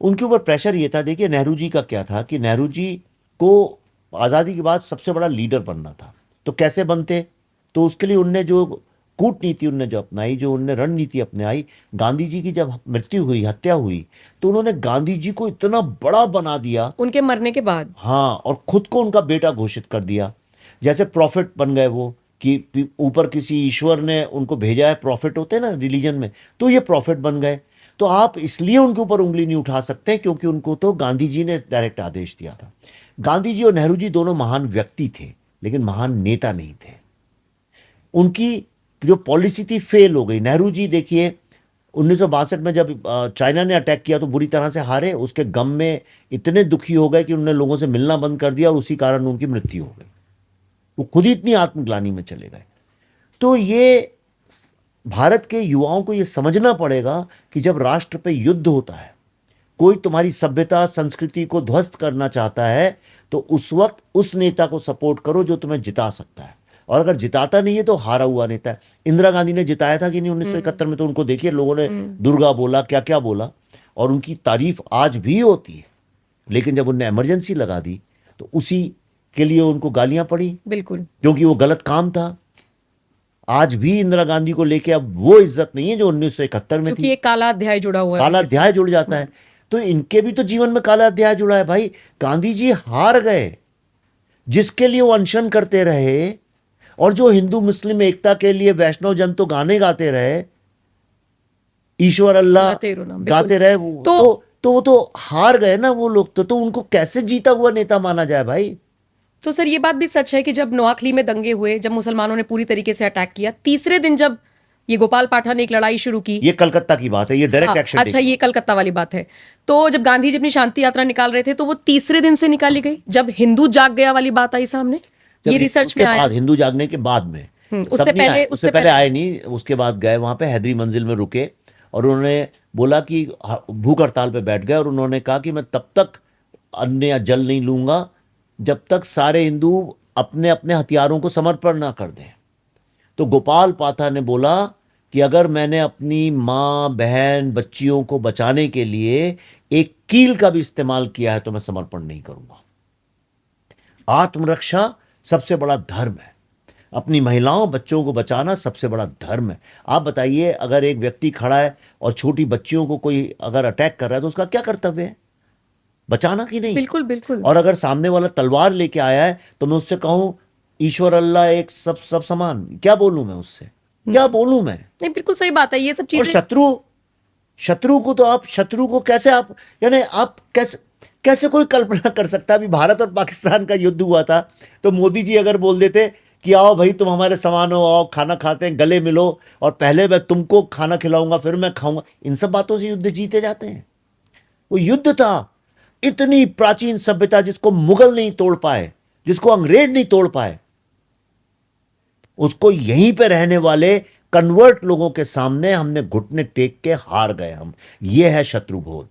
A: उनके ऊपर प्रेशर ये था, देखिए नेहरू जी का क्या था कि नेहरू जी को आज़ादी के बाद सबसे बड़ा लीडर बनना था। तो कैसे बनते? तो उसके लिए उनने जो कूटनीति उनने जो अपनाई, जो उनने रणनीति अपनाई, गांधी जी की जब मृत्यु हुई, हत्या हुई, तो उन्होंने गांधी जी को इतना बड़ा बना दिया
B: उनके मरने के बाद।
A: हाँ, और खुद को उनका बेटा घोषित कर दिया। जैसे प्रॉफिट बन गए वो, कि ऊपर किसी ईश्वर ने उनको भेजा है, प्रॉफिट होते हैं ना रिलीजन में, तो ये प्रॉफिट बन गए। तो आप इसलिए उनके ऊपर उंगली नहीं उठा सकते क्योंकि उनको तो गांधी जी ने डायरेक्ट आदेश दिया था। गांधी जी और नेहरू जी दोनों महान व्यक्ति थे, लेकिन महान नेता नहीं थे। उनकी जो पॉलिसी थी फेल हो गई। नेहरू जी देखिए, 1962 में जब चाइना ने अटैक किया तो बुरी तरह से हारे, उसके गम में इतने दुखी हो गए कि उन्होंने लोगों से मिलना बंद कर दिया और उसी कारण उनकी मृत्यु हो गई। वो खुद ही इतनी आत्मग्लानि में चले गए। तो ये भारत के युवाओं को ये समझना पड़ेगा कि जब राष्ट्र पे युद्ध होता है, कोई तुम्हारी सभ्यता संस्कृति को ध्वस्त करना चाहता है, तो उस वक्त उस नेता को सपोर्ट करो जो तुम्हें जिता सकता है, और अगर जिताता नहीं है तो हारा हुआ नेता है। इंदिरा गांधी ने जिताया था कि नहीं 1971 में? तो उनको देखिए, लोगों ने दुर्गा बोला, क्या क्या बोला, और उनकी तारीफ आज भी होती है। लेकिन जब उनने इमरजेंसी लगा दी तो उसी के लिए उनको गालियां पड़ी,
B: बिल्कुल,
A: क्योंकि वो गलत काम था। आज भी इंदिरा गांधी को लेके अब वो इज्जत नहीं है जो 1971 में
B: क्योंकि
A: थी।
B: एक काला अध्याय जुड़ा हुआ है
A: काला
B: उनके साथ।
A: अध्याय जुड़ जाता है, तो इनके भी तो जीवन में काला अध्याय जुड़ा है भाई। गांधी जी हार गए, जिसके लिए वो अनशन करते रहे, और जो हिंदू मुस्लिम एकता के लिए वैष्णव जन तो गाने गाते रहे, ईश्वर अल्लाह
B: गाते रहो ना, बिल्कुल।
A: गाते रहे,
B: तो
A: वो तो हार गए ना वो लोग। तो उनको कैसे जीता हुआ नेता माना जाए भाई?
B: तो सर ये बात भी सच है कि जब नोआखली में दंगे हुए, जब मुसलमानों ने पूरी तरीके से अटैक किया, तीसरे दिन जब ये गोपाल पाठा ने एक लड़ाई शुरू की,
A: ये कलकत्ता की बात है, ये डायरेक्ट
B: हाँ,
A: एक्शन।
B: अच्छा, ये कलकत्ता वाली बात है। तो जब गांधी जी अपनी शांति यात्रा निकाल रहे थे तो वो तीसरे दिन से निकाली गई, जब हिंदू जाग गया वाली बात आई सामने। ये रिसर्च में आया।
A: बाद हिंदू जागने के बाद में,
B: उससे पहले
A: उससे पहले आए नहीं। उसके बाद गए वहां पे हैदरी मंजिल में रुके, और उन्होंने बोला कि भूख हड़ताल पे बैठ गए, और उन्होंने कहा कि मैं तब तक अन्न या जल नहीं लूंगा जब तक सारे हिंदू अपने अपने हथियारों को समर्पण ना कर दें। तो गोपाल पाठा ने बोला कि अगर मैंने अपनी माँ बहन बच्चियों को बचाने के लिए एक कील का भी इस्तेमाल किया है तो मैं समर्पण नहीं करूंगा। आत्मरक्षा सबसे बड़ा धर्म है, अपनी महिलाओं बच्चों को बचाना सबसे बड़ा धर्म है। आप बताइए, अगर एक व्यक्ति खड़ा है और छोटी बच्चियों को कोई अगर अटैक कर रहा है तो उसका क्या कर्तव्य है? बचाना कि नहीं?
B: बिल्कुल बिल्कुल।
A: और अगर सामने वाला तलवार लेके आया है तो मैं उससे कहूं ईश्वर अल्लाह एक सब समान, क्या बोलूं मैं उससे? क्या बोलूं मैं?
B: नहीं, बिल्कुल सही बात है ये सब
A: और
B: चीजें।
A: शत्रु को तो आप, शत्रु को कैसे आप, यानी आप कैसे कैसे कोई कल्पना कर सकता है? अभी भारत और पाकिस्तान का युद्ध हुआ था तो मोदी जी अगर बोल देते कि आओ भाई तुम हमारे समान हो, आओ खाना खाते हैं, गले मिलो, और पहले मैं तुमको खाना खिलाऊंगा फिर मैं खाऊंगा, इन सब बातों से युद्ध जीते जाते हैं? वो युद्ध था। इतनी प्राचीन सभ्यता जिसको मुगल नहीं तोड़ पाए, जिसको अंग्रेज नहीं तोड़ पाए, उसको यहीं पे रहने वाले कन्वर्ट लोगों के सामने हमने घुटने टेक के हार गए हम। ये है शत्रुबोध।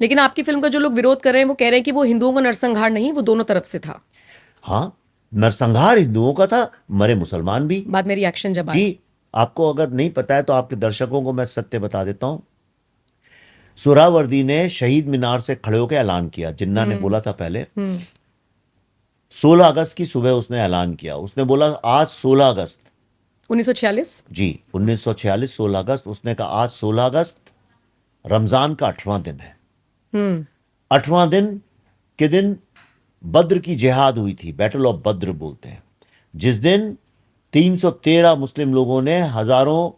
B: लेकिन आपकी फिल्म का जो लोग विरोध कर रहे हैं वो कह रहे हैं कि वो हिंदुओं का नरसंहार नहीं, वो दोनों तरफ से था।
A: हाँ, नरसंहार हिंदुओं का था, मरे मुसलमान भी।
B: बाद में रिएक्शन जब आया।
A: जी, आपको अगर नहीं पता है तो आपके दर्शकों को मैं सत्य बता देता हूं। सुहरावर्दी ने शहीद मीनार से खड़े होकर ऐलान किया, जिन्ना ने बोला था पहले, 16 अगस्त की सुबह उसने ऐलान किया। उसने बोला आज 16 अगस्त
B: 1946।
A: जी 1946 16 अगस्त। उसने कहा आज 16 अगस्त रमजान का 8वां दिन है। 8वां दिन के दिन बद्र की जिहाद हुई थी, बैटल ऑफ बद्र बोलते हैं, जिस दिन 313 मुस्लिम लोगों ने हजारों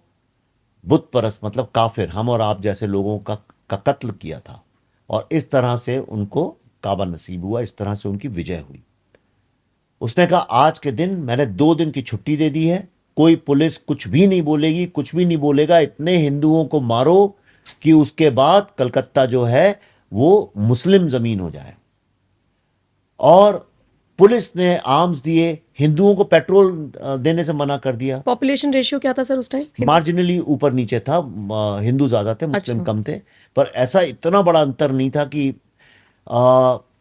A: बुत परस्त मतलब काफिर, हम और आप जैसे लोगों का कत्ल किया था, और इस तरह से उनको काबा नसीब हुआ, इस तरह से उनकी विजय हुई। उसने कहा आज के दिन मैंने 2 दिन की छुट्टी दे दी है, कोई पुलिस कुछ भी नहीं बोलेगी, कुछ भी नहीं बोलेगा, इतने हिंदुओं को मारो कि उसके बाद कलकत्ता जो है वो मुस्लिम जमीन हो जाए। और पुलिस ने आर्म्स दिए, हिंदुओं को पेट्रोल देने से मना कर दिया।
B: पॉपुलेशन रेशियो क्या था सर उस टाइम?
A: मार्जिनली ऊपर नीचे था, हिंदू ज्यादा थे, मुस्लिम कम थे, पर ऐसा इतना बड़ा अंतर नहीं था कि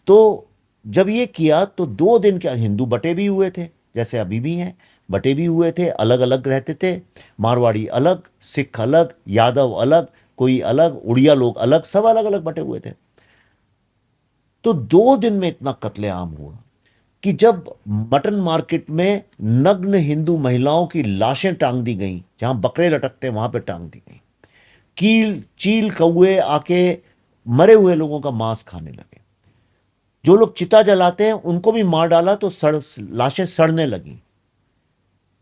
A: तो जब ये किया तो 2 दिन के हिंदू बटे भी हुए थे, जैसे अभी भी हैं, बटे भी हुए थे, अलग अलग रहते थे, मारवाड़ी अलग, सिख अलग, यादव अलग, कोई अलग, उड़िया लोग अलग, सब अलग अलग बटे हुए थे। तो 2 दिन में इतना कत्लेआम हुआ कि जब मटन मार्केट में नग्न हिंदू महिलाओं की लाशें टांग दी गईं, जहां बकरे लटकते वहां पे टांग दी गई, कील चील कौए आके मरे हुए लोगों का मांस खाने लगे, जो लोग चिता जलाते हैं उनको भी मार डाला तो लाशें सड़ने लगी।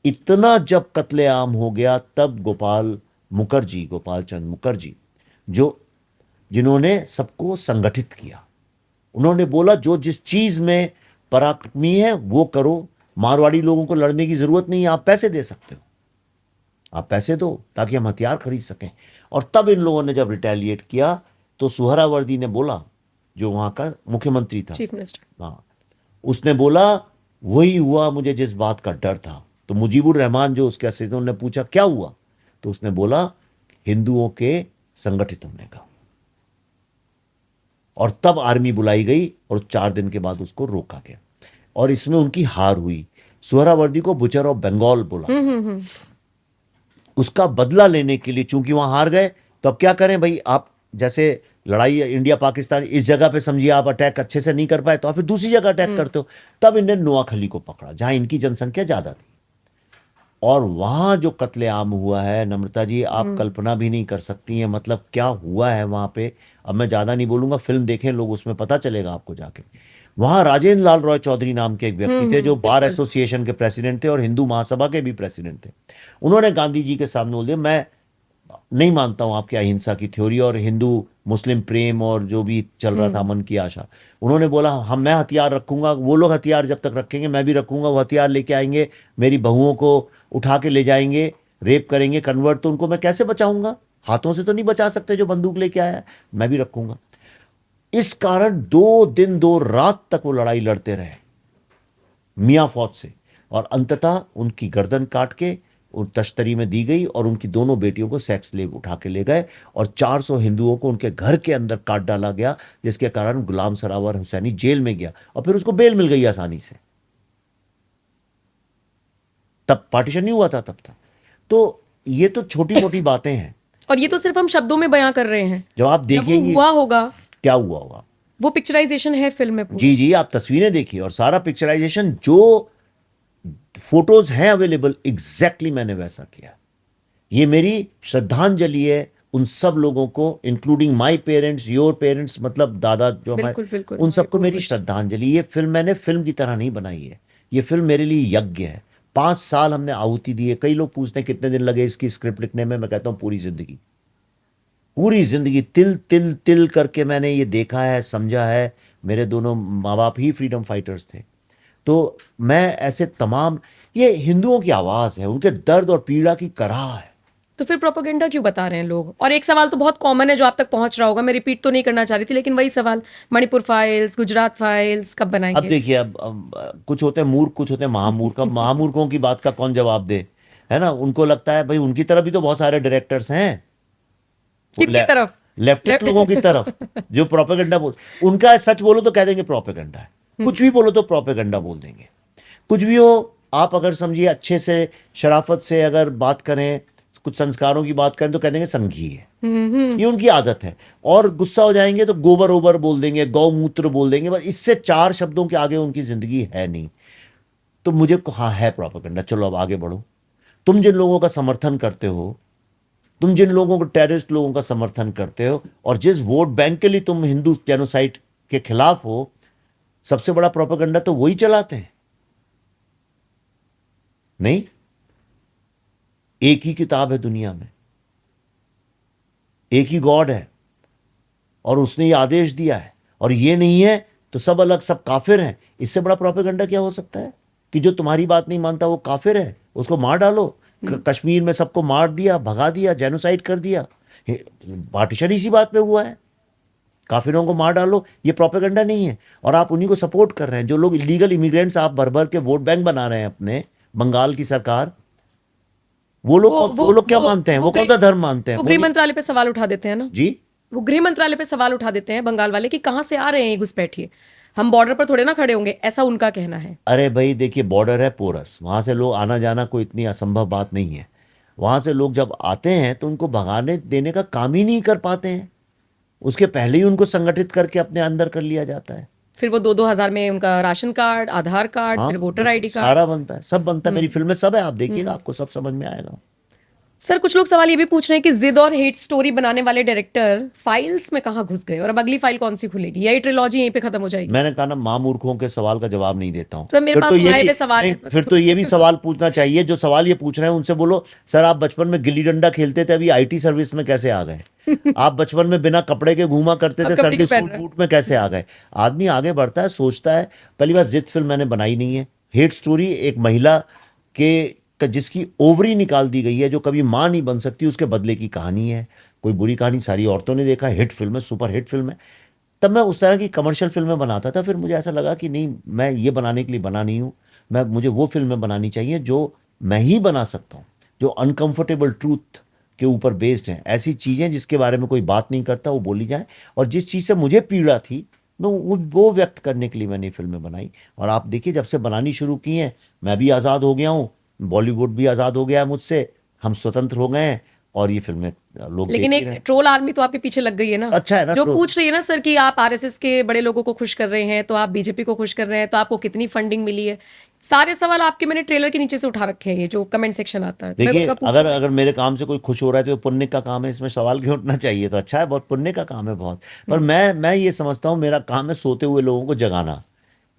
A: इतना जब कत्लेआम हो गया तब गोपाल चंद मुखर्जी जिन्होंने सबको संगठित किया, उन्होंने बोला जो जिस चीज में पराक्रमी है वो करो, मारवाड़ी लोगों को लड़ने की जरूरत नहीं है, आप पैसे दे सकते हो, आप पैसे दो ताकि हम हथियार खरीद सकें। और तब इन लोगों ने जब रिटेलिएट किया तो सुहरावर्दी ने बोला, जो वहां का मुख्यमंत्री था,
B: चीफ मिनिस्टर।
A: हाँ, उसने बोला वही हुआ मुझे जिस बात का डर था। तो मुजीबुर रहमान जो उसके असिस्टेंट, उन्होंने पूछा क्या हुआ, तो उसने बोला हिंदुओं के संगठित होने का। और तब आर्मी बुलाई गई और 4 दिन के बाद उसको रोका गया और इसमें उनकी हार हुई। सुहरावर्दी को बुचर ऑफ बंगाल बोला। उसका बदला लेने के लिए, चूंकि वहां हार गए, तो अब क्या करें भाई, आप जैसे लड़ाई इंडिया पाकिस्तान, इस जगह पे समझिए आप अटैक अच्छे से नहीं कर पाए तो आप फिर दूसरी जगह अटैक करते हो। तब इन्हें नोआखली को पकड़ा जहां इनकी जनसंख्या ज्यादा थी, और वहां जो कत्लेआम हुआ है नम्रता जी, आप कल्पना भी नहीं कर सकती हैं, मतलब क्या हुआ है वहां पे। अब मैं ज्यादा नहीं बोलूंगा, फिल्म देखें लोग, उसमें पता चलेगा आपको जाके। वहां राजेंद्र लाल रॉय चौधरी नाम के एक व्यक्ति थे जो बार एसोसिएशन के प्रेसिडेंट थे और हिंदू महासभा के भी प्रेसिडेंट थे। उन्होंने गांधी जी के सामने बोल दिया, मैं नहीं मानता हूं आपकी अहिंसा की थ्योरी और हिंदू मुस्लिम प्रेम और जो भी चल रहा था मन की आशा। उन्होंने बोला हम, मैं हथियार रखूंगा, वो लोग हथियार जब तक रखेंगे मैं भी रखूंगा, वो हथियार लेके आएंगे, मेरी बहुओं को उठा के ले जाएंगे, रेप करेंगे, कन्वर्ट, तो उनको मैं कैसे बचाऊंगा, हाथों से तो नहीं बचा सकते जो बंदूक लेके आया है, मैं भी रखूंगा। इस कारण 2 दिन 2 रात तक वो लड़ाई लड़ते रहे मियां फौज से, और अंततः उनकी गर्दन काट के तश्तरी में दी गई और उनकी दोनों बेटियों को सेक्स स्लेव उठा के ले गए और 400 हिंदुओं को उनके घर के अंदर काट डाला गया, जिसके कारण गुलाम सरावर हुसैनी जेल में गया और फिर उसको बेल मिल गई आसानी से। तब पार्टीशन नहीं हुआ था तब तक। तो ये तो छोटी मोटी बातें हैं,
B: और ये तो सिर्फ हम शब्दों में बयां कर रहे हैं।
A: जब आप
B: जब वो
A: देखेंगे
B: हुआ होगा,
A: क्या हुआ होगा।
B: वो पिक्चराइजेशन है फिल्म में पूरा।
A: जी जी, आप तस्वीरें देखिए और सारा पिक्चराइजेशन, जो फोटोज हैं अवेलेबल, एग्जैक्टली मैंने वैसा किया। ये मेरी श्रद्धांजलि है उन सब लोगों को, including my parents, your parents, मतलब दादा जो
B: बिल्कुल
A: हमारे,
B: बिल्कुल,
A: उन सबको मेरी
B: पूर्वज।
A: श्रद्धांजलि। ये फिल्म मैंने फिल्म की तरह नहीं बनाई है, ये फिल्म मेरे लिए यज्ञ है। 5 साल हमने आहुति दी है। कई लोग पूछते हैं कितने दिन लगे इसकी स्क्रिप्ट लिखने में, मैं कहता हूं पूरी जिंदगी। पूरी जिंदगी तिल तिल तिल करके मैंने ये देखा है, समझा है। मेरे दोनों माँ बाप ही फ्रीडम फाइटर्स थे, तो मैं ऐसे तमाम, ये हिंदुओं की आवाज है, उनके दर्द और पीड़ा की कराह है।
B: तो फिर प्रोपेगेंडा क्यों बता रहे हैं लोग? और एक सवाल तो बहुत कॉमन है जो आप तक पहुंच रहा होगा, मैं रिपीट तो नहीं करना चाह रही थी, लेकिन वही सवाल, मणिपुर फाइल्स, गुजरात फाइल्स कब
A: अब
B: बनाएंगे?
A: देखिए, अब कुछ होते हैं मूर्ख, कुछ होते हैं महामूर्ख। अब महामूर्खों की बात का कौन जवाब दे, है ना। उनको लगता है भाई उनकी तरफ भी तो बहुत सारे डायरेक्टर्स हैं,
B: किसकी तरफ?
A: लेफ्टिस्ट लोगों की तरफ, जो प्रोपेगेंडा बोल, उनका सच बोलो तो कह देंगे प्रोपेगेंडा है, कुछ भी बोलो तो प्रोपेगेंडा बोल देंगे। कुछ भी हो, आप अगर समझिए अच्छे से शराफत से अगर बात करें, कुछ संस्कारों की बात करें तो कह देंगे संघी है। ये उनकी आदत है। और गुस्सा हो जाएंगे तो गोबर ओबर बोल देंगे, गौमूत्र बोल देंगे, बस इससे 4 शब्दों के आगे उनकी जिंदगी है नहीं। तो मुझे हाँ है प्रोपेगेंडा, चलो अब आगे बढ़ो। तुम जिन लोगों का समर्थन करते हो, तुम जिन लोगों को, टेररिस्ट लोगों का समर्थन करते हो, और जिस वोट बैंक के लिए तुम हिंदू जेनोसाइड के खिलाफ हो, सबसे बड़ा प्रोपेगेंडा तो वही चलाते हैं। नहीं, एक ही किताब है दुनिया में, एक ही गॉड है, और उसने ये आदेश दिया है, और ये नहीं है तो सब अलग, सब काफिर हैं। इससे बड़ा प्रोपेगेंडा क्या हो सकता है कि जो तुम्हारी बात नहीं मानता वो काफिर है, उसको मार डालो। कश्मीर में सबको मार दिया, भगा दिया, जेनोसाइड कर दिया। पार्टीशन इसी बात पे हुआ है, काफिरों को मार डालो। ये प्रोपेगेंडा नहीं है, और आप उन्हीं को सपोर्ट कर रहे हैं। जो लोग इलीगल इमिग्रेंट्स आप भर भर के वोट बैंक बना रहे हैं अपने, बंगाल की सरकार, वो लोग क्या मानते हैं, वो कौन सा धर्म मानते हैं?
B: वो गृह मंत्रालय पे सवाल उठा देते हैं ना
A: जी,
B: वो गृह मंत्रालय पे सवाल उठा देते हैं बंगाल वाले कि कहां से आ रहे हैं ये घुसपैठिए, हम बॉर्डर पर थोड़े ना खड़े होंगे, ऐसा उनका कहना है।
A: अरे भाई देखिए, बॉर्डर है पोरस, वहां से लोग आना जाना कोई इतनी असंभव बात नहीं है। वहां से लोग जब आते हैं तो उनको भगाने देने का काम ही नहीं कर पाते हैं, उसके पहले ही उनको संगठित करके अपने अंदर कर लिया जाता है।
B: फिर वो 2-2 हजार में उनका राशन कार्ड, आधार कार्ड,
A: हाँ,
B: फिर वोटर आईडी कार्ड,
A: सारा बनता है, सब बनता है। मेरी फिल्म में सब है, आप देखिएगा आपको सब समझ में आएगा।
B: सर कुछ लोग सवाल ये भी पूछ रहे हैं कि जिद और हेट स्टोरी बनाने वाले डायरेक्टर फाइल्स में कहाँ घुस गए और अब अगली फाइल कौन सी खुलेगी, यही ट्रिलॉजी यहीं पे खत्म हो जाएगी?
A: मैंने कहा ना, महामूर्खों के सवाल का जवाब नहीं देता हूँ।
B: सर मेरे पास
A: ये
B: आए
A: भी
B: हुए सवाल
A: नहीं,
B: है।
A: फिर तो ये भी सवाल पूछना चाहिए, जो सवाल ये पूछ रहे हैं उनसे बोलो, सर आप बचपन में गिल्ली डंडा खेलते थे, अभी आईटी सर्विस में कैसे आ गए? आप बचपन में बिना कपड़े के घूमा करते थे, सर्दी सूट बूट में कैसे आ गए? आदमी आगे बढ़ता है, सोचता है। पहली बार जिद फिल्म मैंने बनाई नहीं है। हेट स्टोरी एक महिला के जिसकी ओवरी निकाल दी गई है, जो कभी मां नहीं बन सकती, उसके बदले की कहानी है। कोई बुरी कहानी सारी औरतों ने देखा, हिट फिल्म है, सुपर हिट फिल्म है। तब मैं उस तरह की कमर्शियल फिल्में बनाता था। फिर मुझे ऐसा लगा कि नहीं, मैं ये बनाने के लिए बना नहीं हूँ। मुझे वो फिल्में बनानी चाहिए जो मैं ही बना सकता हूँ, जो अनकंफर्टेबल ट्रूथ के ऊपर बेस्ड हैं, ऐसी चीज़ें जिसके बारे में कोई बात नहीं करता वो बोली जाए। और जिस चीज़ से मुझे पीड़ा थी मैं वो व्यक्त करने के लिए मैंने ये फिल्में बनाई। और आप देखिए, जब से बनानी शुरू की हैं, मैं भी आज़ाद हो गया हूँ, बॉलीवुड भी आज़ाद हो गया है मुझसे, हम स्वतंत्र हो गए हैं, और ये फिल्में लोग
B: लेकिन
A: देख ही
B: एक
A: रहे हैं।
B: ट्रोल आर्मी तो आपके पीछे लग गई है ना,
A: अच्छा है ना
B: जो
A: ट्रोल।
B: पूछ रही है ना सर कि आप आरएसएस के बड़े लोगों को खुश कर रहे हैं, तो आप बीजेपी को खुश कर रहे हैं, तो आपको कितनी फंडिंग मिली है। सारे सवाल आपके मैंने ट्रेलर के नीचे से उठा रखे हैं, ये जो कमेंट सेक्शन आता है मैं
A: देखिए,
B: उसका
A: अगर
B: पूछूं।
A: अगर मेरे काम से कोई खुश हो रहा है तो ये पुण्य का काम है, इसमें सवाल क्यों उठना चाहिए? तो अच्छा है, बहुत पुण्य का काम है बहुत। पर मैं ये समझता हूँ, मेरा काम है सोते हुए लोगों को जगाना।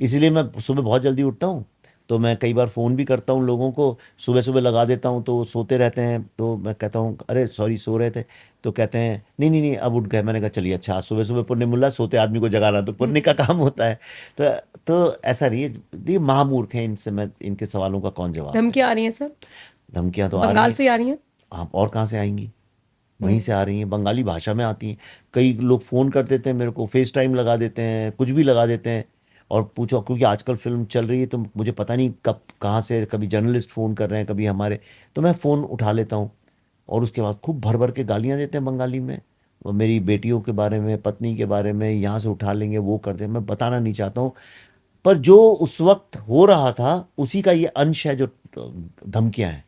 A: इसलिए मैं सुबह बहुत जल्दी उठता हूँ। तो मैं कई बार फ़ोन भी करता हूँ लोगों को, सुबह सुबह लगा देता हूँ, तो वो सोते रहते हैं। तो मैं कहता हूँ अरे सॉरी, सो रहे थे। तो कहते हैं नहीं नहीं नहीं, अब उठ गए। मैंने कहा चलिए अच्छा, आज सुबह सुबह पुण्य मिल रहा है, सोते आदमी को जगाना तो पुण्य का काम होता है। तो तो ऐसा नहीं है, ये महामूर्ख हैं, इनसे मैं इनके सवालों का कौन जवाब दे।
B: धमकियां आ रही हैं सर,
A: धमकियां तो आ रही
B: बंगाल
A: हैं।
B: से ही आ रही हैं।
A: आप और कहाँ से आएंगी? वहीं से आ रही हैं, बंगाली भाषा में आती हैं। कई लोग फ़ोन कर देते हैं मेरे को, फेस टाइम लगा देते हैं, कुछ भी लगा देते हैं, और पूछो, क्योंकि आजकल फिल्म चल रही है तो मुझे पता नहीं कब कहाँ से, कभी जर्नलिस्ट फ़ोन कर रहे हैं, कभी हमारे, तो मैं फ़ोन उठा लेता हूँ। और उसके बाद खूब भर भर के गालियाँ देते हैं बंगाली में, और मेरी बेटियों के बारे में, पत्नी के बारे में, यहाँ से उठा लेंगे, वो कर दें। मैं बताना नहीं चाहता हूँ, पर जो उस वक्त हो रहा था उसी का ये अंश है, जो धमकियाँ हैं।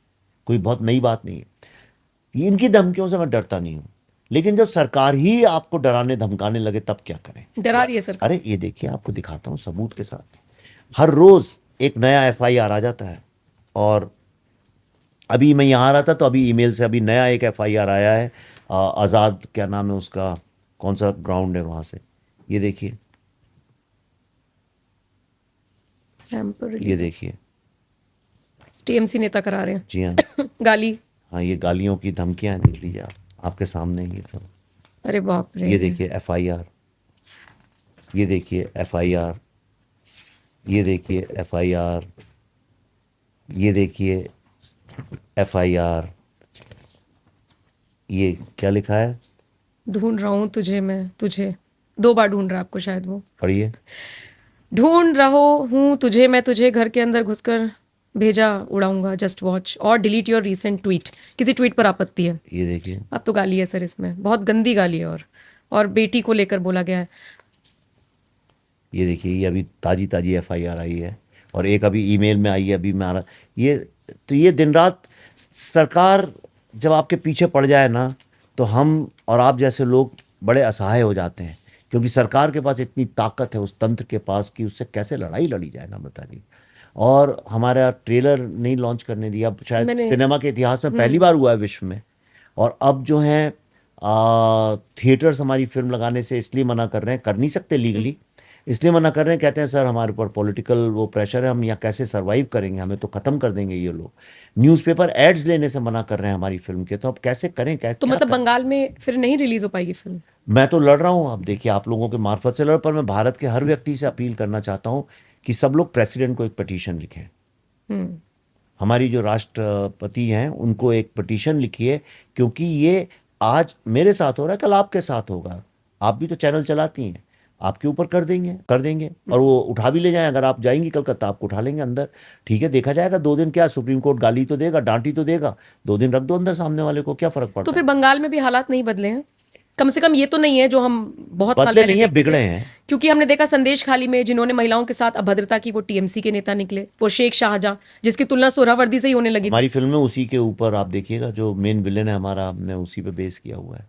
A: कोई बहुत नई बात नहीं है। इनकी धमकियों से मैं डरता नहीं हूँ, लेकिन जब सरकार ही आपको डराने धमकाने लगे तब क्या करें?
B: डरा रही है सरकार।
A: अरे ये देखिए, आपको दिखाता हूँ सबूत के साथ। हर रोज एक नया एफआईआर आ जाता है। और अभी मैं यहाँ आ रहा था तो अभी ईमेल से अभी नया एक एफआईआर आया है। आज़ाद, क्या नाम है उसका, कौन सा ग्राउंड है वहाँ से, ये देखिए,
B: हैम्पर
A: ये
B: रिलीज,
A: देखिए।
B: टीएमसी नेता करा रहे
A: जी हाँ।
B: हैं गाली।
A: हाँ, ये गालियों की धमकियाँ हैं, देख लीजिए आप, आपके सामने ही ये सब।
B: अरे बाप रे।
A: ये देखिए एफआईआर, ये देखिए एफआईआर, ये देखिए एफआईआर, ये देखिए एफआईआर। ये क्या लिखा है?
B: ढूंढ रहा हूँ तुझे, मैं तुझे 2 बार ढूंढ रहा, आपको शायद वो
A: पढ़िए।
B: ढूंढ रहो हूँ तुझे, मैं तुझे घर के अंदर घुसकर भेजा उड़ाऊंगा, जस्ट वॉच और डिलीट योर रीसेंट ट्वीट। किसी ट्वीट पर आपत्ति है।
A: ये देखिए,
B: अब तो गाली है सर इसमें, बहुत गंदी गाली है। और बेटी को लेकर बोला गया है।
A: ये देखिए, ये अभी ताजी ताजी एफआईआर आई है, और एक अभी ईमेल में आई है, अभी मैं आ रहा। ये तो ये दिन रात सरकार जब आपके पीछे पड़ जाए ना, तो हम और आप जैसे लोग बड़े असहाय हो जाते हैं, क्योंकि सरकार के पास इतनी ताकत है उस तंत्र के पास कि उससे कैसे लड़ाई लड़ी जाए ना, बताइए। और हमारा ट्रेलर नहीं लॉन्च करने दिया, शायद
B: मैंने
A: सिनेमा के इतिहास में पहली बार हुआ है विश्व में। और अब जो है थिएटर्स हमारी फिल्म लगाने से इसलिए मना कर रहे हैं, कर नहीं सकते लीगली, इसलिए मना कर रहे हैं, कहते हैं सर हमारे ऊपर पॉलिटिकल वो प्रेशर है, हम यहाँ कैसे सरवाइव करेंगे, हमें तो ख़त्म कर देंगे ये लोग। न्यूज़पेपर एड्स लेने से मना कर रहे हैं हमारी फिल्म के, तो अब कैसे करें, क्या
B: तो
A: क्या
B: मतलब
A: करें?
B: बंगाल में फिर नहीं रिलीज हो पाएगी फिल्म।
A: मैं तो लड़ रहा हूँ, अब देखिए आप लोगों के मार्फत से लड़, पर मैं भारत के हर व्यक्ति से अपील करना चाहता हूँ कि सब लोग प्रेसिडेंट को एक पटिशन लिखें।
B: हम्म।
A: हमारी जो राष्ट्रपति हैं उनको एक पटिशन लिखिए, क्योंकि ये आज मेरे साथ हो रहा है, कल आपके साथ होगा। आप भी तो चैनल चलाती हैं, आपके ऊपर कर देंगे, कर देंगे, और वो उठा भी ले जाएं। अगर आप जाएंगी कलकत्ता, आपको उठा लेंगे अंदर। ठीक है, देखा जाएगा 2 दिन, क्या सुप्रीम कोर्ट गाली तो देगा, डांटी तो देगा, 2 दिन रख दो अंदर, सामने वाले को क्या फर्क
B: तो
A: पड़ता
B: फिर
A: है?
B: बंगाल में भी हालात नहीं बदले हैं, कम से कम ये तो नहीं है जो हम बहुत साल
A: बदले
B: पहले
A: नहीं है,
B: देखते
A: बिगड़े
B: थे।
A: हैं।
B: क्योंकि हमने देखा संदेश खाली में जिन्होंने महिलाओं के साथ अभद्रता की, वो टीएमसी के नेता निकले, वो शेख शाहजहां, जिसकी तुलना सोहरावर्दी से ही होने लगी थी।
A: हमारी फिल्म में उसी के ऊपर आप देखिएगा, जो मेन विलेन है हमारा, हमने उसी पे बेस किया हुआ है।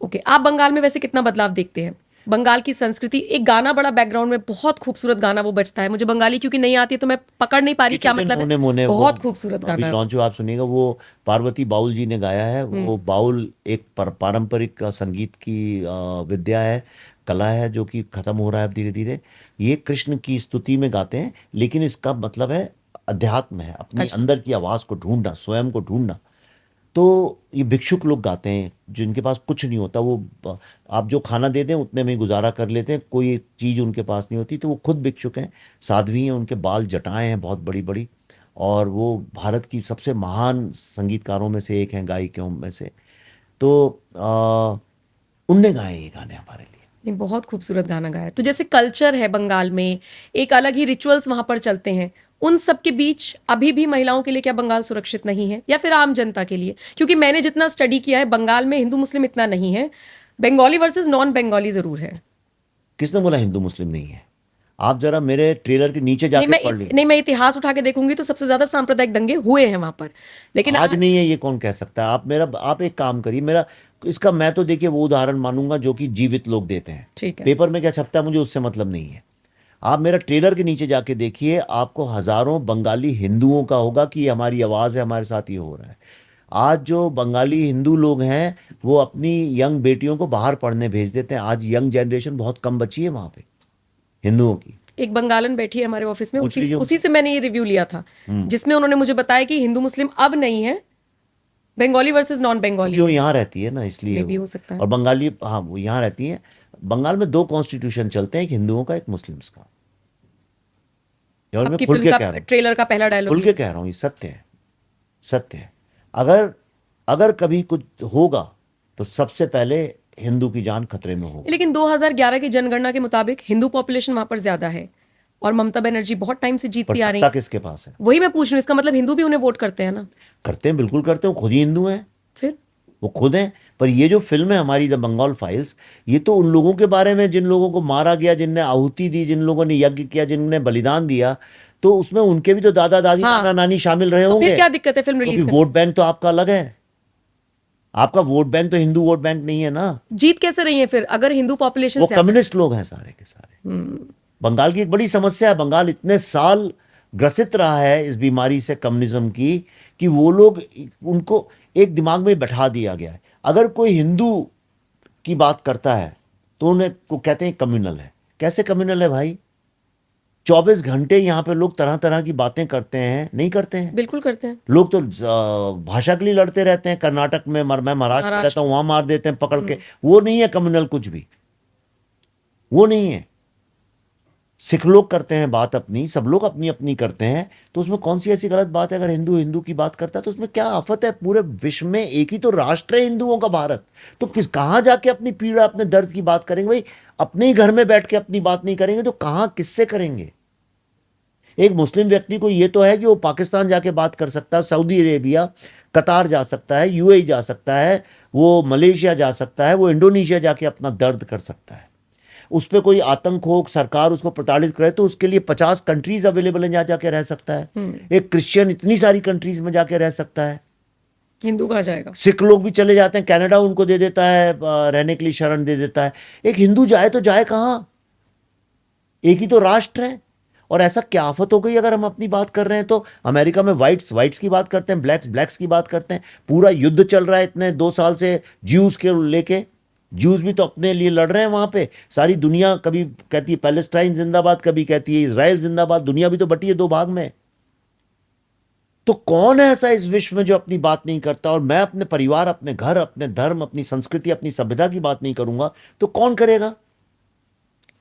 B: ओके, आप बंगाल में वैसे कितना बदलाव देखते हैं? बंगाल की संस्कृति, एक गाना बड़ा बैकग्राउंड में, बहुत खूबसूरत गाना वो बजता है, मुझे बंगाली क्योंकि नहीं आती है तो मैं पकड़ नहीं पा रही क्या
A: किचन
B: मतलब है।
A: होने मोने, वो
B: बहुत खूबसूरत
A: अभी
B: गाना है।
A: लॉन्च हुआ, आप सुनिएगा। वो पार्वती बाउल जी ने गाया है। वो बाउल एक पारंपरिक संगीत की विद्या है, कला है, जो कि खत्म हो रहा है अब धीरे धीरे। ये कृष्ण की स्तुति में गाते हैं, लेकिन इसका मतलब है अध्यात्म है, अपनी
B: अच्छा।
A: अंदर की आवाज़ को ढूंढना, स्वयं को ढूंढना। तो ये भिक्षुक लोग गाते हैं, जिनके पास कुछ नहीं होता। वो आप जो खाना दे दें उतने में ही गुजारा कर लेते हैं, कोई चीज़ उनके पास नहीं होती। तो वो खुद भिक्षुक हैं, साध्वी हैं, उनके बाल जटाएं हैं बहुत बड़ी बड़ी। और वो भारत की सबसे महान संगीतकारों में से एक हैं, गायिकाओं में से। तो उनने गाए ये गाने हमारे लिए।
B: नहीं, बहुत खूबसूरत गाना गाया। तो जैसे कल्चर है बंगाल में, एक अलग ही रिचुअल्स वहां पर चलते हैं, उन सब के बीच अभी भी महिलाओं के लिए क्या बंगाल सुरक्षित नहीं है, या फिर आम जनता के लिए? क्योंकि मैंने जितना स्टडी किया है, बंगाल में हिंदू मुस्लिम इतना नहीं है, बंगाली वर्सेस नॉन बंगाली जरूर है।
A: किसने बोला हिंदू मुस्लिम नहीं है? आप जरा मेरे ट्रेलर के नीचे जाके पढ़ लीजिए।
B: नहीं, मैं इतिहास उठा के देखूंगी तो सबसे ज्यादा सांप्रदायिक दंगे हुए हैं वहां पर, लेकिन
A: आज नहीं है ये कौन कह सकता है? आप एक काम करिए, मेरा इसका मैं तो देखिए वो उदाहरण मानूंगा जो कि जीवित लोग देते हैं।
B: ठीक है।
A: पेपर में क्या छपता है मुझे उससे मतलब नहीं है। आप मेरा ट्रेलर के नीचे जाके देखिए, आपको हजारों बंगाली हिंदुओं का होगा कि ये हमारी आवाज है, हमारे साथ ये हो रहा है। आज जो बंगाली हिंदू लोग हैं वो अपनी यंग बेटियों को बाहर पढ़ने भेज देते हैं। आज यंग जनरेशन बहुत कम बची है वहां पे हिंदुओं की।
B: एक बंगालन बैठी है हमारे ऑफिस में,
A: पूछ लीजिए
B: उसी से मैंने ये रिव्यू लिया था, जिसमें उन्होंने मुझे बताया कि हिंदू मुस्लिम अब नहीं है, बंगाली वर्सेस नॉन बंगाली
A: क्योंकि वो यहाँ रहती है ना, इसलिए
B: में भी हो सकता है।
A: और बंगाली, हाँ वो यहाँ रहती है। बंगाल में 2 कॉन्स्टिट्यूशन चलते हैं, एक हिंदुओं का एक मुस्लिम्स का। और मैं
B: आपकी
A: खुल
B: फिल्म
A: के
B: का
A: कह रहा हूँ,
B: ट्रेलर का पहला
A: खुल
B: डायलॉग
A: के कह रहा हूँ, ये सत्य है, सत्य है। अगर अगर कभी कुछ होगा तो सबसे पहले हिंदू की जान खतरे में होगी।
B: लेकिन 2011 की जनगणना के मुताबिक हिंदू पॉपुलेशन वहां पर ज्यादा है, और ममता बनर्जी बहुत टाइम से
A: पर
B: जीतती आ रही
A: सत्ता
B: है।
A: किसके पास है?
B: वही मैं पूछ रही हूँ, इसका मतलब हिंदू भी उन्हें वोट करते हैं ना?
A: करते हैं, बिल्कुल करते हैं, वो खुद ही हिंदू हैं,
B: फिर
A: वो खुद हैं। पर ये जो फिल्म है हमारी द बंगाल फाइल्स, ये तो उन लोगों के बारे में जिन लोगों को मारा गया, जिनने आहुति दी, जिन लोगों ने यज्ञ किया, जिनने बलिदान दिया, तो उसमें उनके भी तो दादा दादी
B: हाँ।
A: नाना नानी शामिल रहे
B: तो
A: होंगे।
B: फिर क्या दिक्कत है फिल्म रिलीज
A: क्योंकि
B: करने
A: वोट बैंक तो आपका अलग है। आपका वोट बैंक तो हिंदू वोट बैंक नहीं है ना।
B: से? जीत कैसे रही है फिर अगर हिंदू पॉपुलेशन
A: वो
B: ज्यादा है?
A: कम्युनिस्ट लोग हैं सारे के सारे। बंगाल की एक बड़ी समस्या है, बंगाल इतने साल ग्रसित रहा है इस बीमारी से, कम्युनिज्म की, कि वो लोग, उनको एक दिमाग में बैठा दिया गया है, अगर कोई हिंदू की बात करता है तो उन्हें को कहते हैं कम्युनल है। कैसे कम्युनल है भाई? 24 घंटे यहाँ पे लोग तरह तरह की बातें करते हैं, नहीं करते हैं?
B: बिल्कुल करते हैं।
A: लोग तो भाषा के लिए लड़ते रहते हैं। कर्नाटक में मैं महाराष्ट्र में रहता हूँ, वहां मार देते हैं पकड़ के। वो नहीं है कम्युनल, कुछ भी वो नहीं है। सिख लोग करते हैं बात अपनी, सब लोग अपनी अपनी करते हैं, तो उसमें कौन सी ऐसी गलत बात है? अगर हिंदू हिंदू की बात करता है तो उसमें क्या आफत है? पूरे विश्व में एक ही तो राष्ट्र है हिंदुओं का, भारत। तो कहां जाके अपनी पीड़ा, अपने दर्द की बात करेंगे भाई? अपने ही घर में बैठ के अपनी बात नहीं करेंगे तो कहां किससे करेंगे? एक मुस्लिम व्यक्ति को ये तो है कि वो पाकिस्तान जाके बात कर सकता है, सऊदी अरेबिया, कतार जा सकता है, यूएई जा सकता है, वो मलेशिया जा सकता है, वो इंडोनेशिया जाके अपना दर्द कर सकता है। उस पर कोई आतंक हो, सरकार उसको प्रताड़ित करे, तो उसके लिए 50 कंट्रीज अवेलेबल हैं, जहाँ जाके रह सकता है। एक क्रिश्चियन इतनी सारी कंट्रीज में जाके रह सकता है।
B: हिंदू कहाँ जाएगा?
A: सिख लोग भी चले जाते हैं, कनाडा उनको दे देता है, रहने के लिए शरण दे देता है। एक हिंदू जाए तो जाए कहाँ? एक ही तो राष्ट्र है। और ऐसा क्या आफत हो गई अगर हम अपनी बात कर रहे हैं तो? अमेरिका में वाइट्स की बात करते हैं, ब्लैक्स की बात करते हैं। पूरा युद्ध चल रहा है इतने 2 साल से ज्यूज के लेके। ज्यूज भी तो अपने लिए लड़ रहे हैं वहां पे। सारी दुनिया कभी कहती है पैलेस्टाइन जिंदाबाद, कभी कहती है इजराइल जिंदाबाद। दुनिया भी तो बटी है 2 भाग में। तो कौन है ऐसा इस विश्व में जो अपनी बात नहीं करता? और मैं अपने परिवार, अपने घर, अपने धर्म, अपनी संस्कृति, अपनी सभ्यता की बात नहीं करूंगा तो कौन करेगा?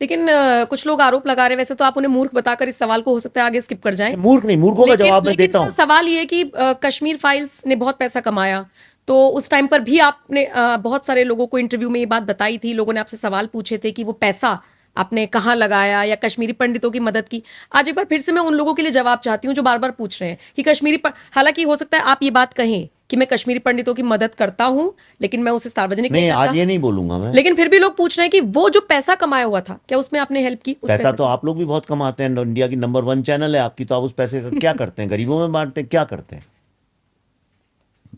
B: लेकिन कुछ लोग आरोप लगा रहे हैं, वैसे तो आप उन्हें मूर्ख बताकर इस सवाल को हो सकता है आगे स्किप कर जाएं।
A: मूर्ख नहीं, मूर्खों का जवाब मैं देता हूं।
B: सवाल ये है कि कश्मीर फाइल्स ने बहुत पैसा कमाया, तो उस टाइम पर भी आपने बहुत सारे लोगों को इंटरव्यू में ये बात बताई थी, लोगों ने आपसे सवाल पूछे थे कि वो पैसा आपने कहाँ लगाया या कश्मीरी पंडितों की मदद की। आज एक बार फिर से मैं उन लोगों के लिए जवाब चाहती हूँ जो बार बार पूछ रहे हैं कि हालांकि हो सकता है आप ये बात कहें कि मैं कश्मीरी पंडितों की मदद करता हूं, लेकिन मैं उसे सार्वजनिक नहीं करता।
A: आज ये नहीं बोलूंगा मैं।
B: लेकिन फिर भी लोग पूछ रहे हैं कि वो जो पैसा कमाया हुआ था, क्या उसमें आपने हेल्प की?
A: पैसा तो आप लोग भी बहुत कमाते हैं, इंडिया की नंबर 1 चैनल है आपकी, तो आप उस पैसे का क्या करते हैं? गरीबों में बांटते हैं? क्या करते हैं?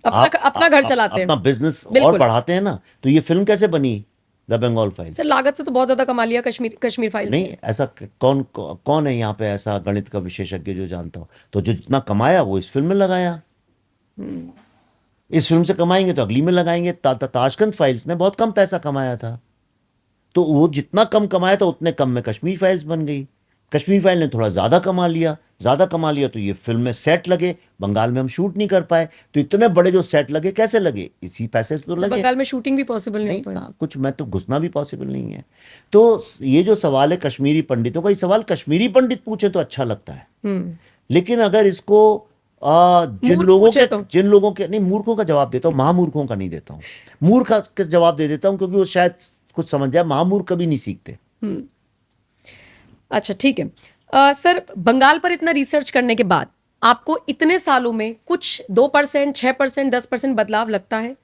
B: अपना घर चलाते हैं,
A: अपना बिजनेस और बढ़ाते हैं ना। तो ये फिल्म कैसे बनी द बंगाल फाइल्स?
B: सर लागत से तो बहुत ज्यादा कमा लिया कश्मीर फाइल्स
A: नहीं, ऐसा कौन है यहाँ पे ऐसा गणित का विशेषज्ञ जो जानता हो? तो जो जितना कमाया वो इस फिल्म में लगाया। इस फिल्म से कमाएंगे तो अगली में लगाएंगे। ताशकंद फाइल्स ने बहुत कम पैसा कमाया था, तो वो जितना कम कमाया था उतने कम में कश्मीर फाइल्स बन गई। कश्मीर फाइल ने थोड़ा ज़्यादा कमा लिया तो ये फिल्म में सेट लगे। बंगाल में हम शूट नहीं कर पाए, तो इतने बड़े जो सेट लगे कैसे लगे? इसी पैसे से तो लगे।
B: बंगाल में शूटिंग भी पॉसिबल नहीं
A: था कुछ, मैं तो घुसना भी पॉसिबल नहीं है। तो ये जो सवाल है कश्मीरी पंडितों का, ये सवाल कश्मीरी पंडित पूछे तो अच्छा लगता है, लेकिन अगर इसको जिन
B: मूर्ख
A: लोगों
B: पूछे
A: के
B: तो?
A: जिन लोगों के नहीं, मूर्खों का जवाब देता हूँ, महामूर्खों का नहीं देता हूँ। मूर्ख का जवाब दे देता हूँ क्योंकि वो शायद कुछ समझ जाए, महामूर्ख कभी नहीं सीखते।
B: अच्छा ठीक है। सर, बंगाल पर इतना रिसर्च करने के बाद आपको इतने सालों में कुछ 2%, 6%, 10% बदलाव लगता है?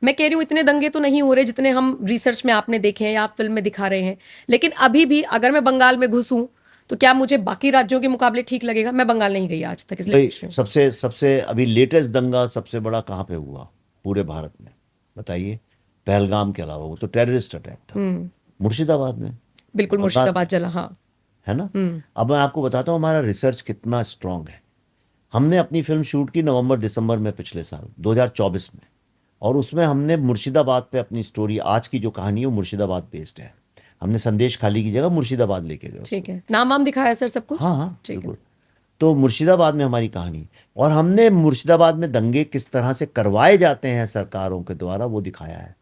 B: मैं कह रही हूं इतने दंगे तो नहीं हो रहे जितने हम रिसर्च में आपने देखे हैं या आप फिल्म में दिखा रहे हैं, लेकिन अभी भी अगर मैं बंगाल में घुसूं तो क्या मुझे बाकी राज्यों के मुकाबले ठीक लगेगा? मैं बंगाल नहीं गई आज तक, इसलिए
A: भाई
B: पूछ रही हूँ।
A: सबसे सबसे अभी लेटेस्ट दंगा सबसे बड़ा कहाँ पे हुआ पूरे भारत में, बताइए? पहलगाम के अलावा वो तो टेररिस्ट अटैक था, मुर्शिदाबाद में।
B: बिल्कुल,
A: बंगाल,
B: मुर्शिदाबाद जला, हाँ।
A: है ना? अब मैं आपको बताता हूँ हमारा रिसर्च कितना स्ट्रांग है। हमने अपनी फिल्म शूट की नवंबर दिसंबर में पिछले साल 2024 में, और उसमें हमने मुर्शिदाबाद पे अपनी स्टोरी, आज की जो कहानी है वो मुर्शिदाबाद बेस्ड है। हमने संदेश खाली की जगह मुर्शिदाबाद लेके गए उसको।
B: ठीक है, नाम वाम दिखाया है सर सबको?
A: हाँ हाँ
B: ठीक है।
A: बिल्कुल। तो मुर्शिदाबाद में हमारी कहानी, और हमने मुर्शिदाबाद में दंगे किस तरह से करवाए जाते हैं सरकारों के द्वारा वो दिखाया है।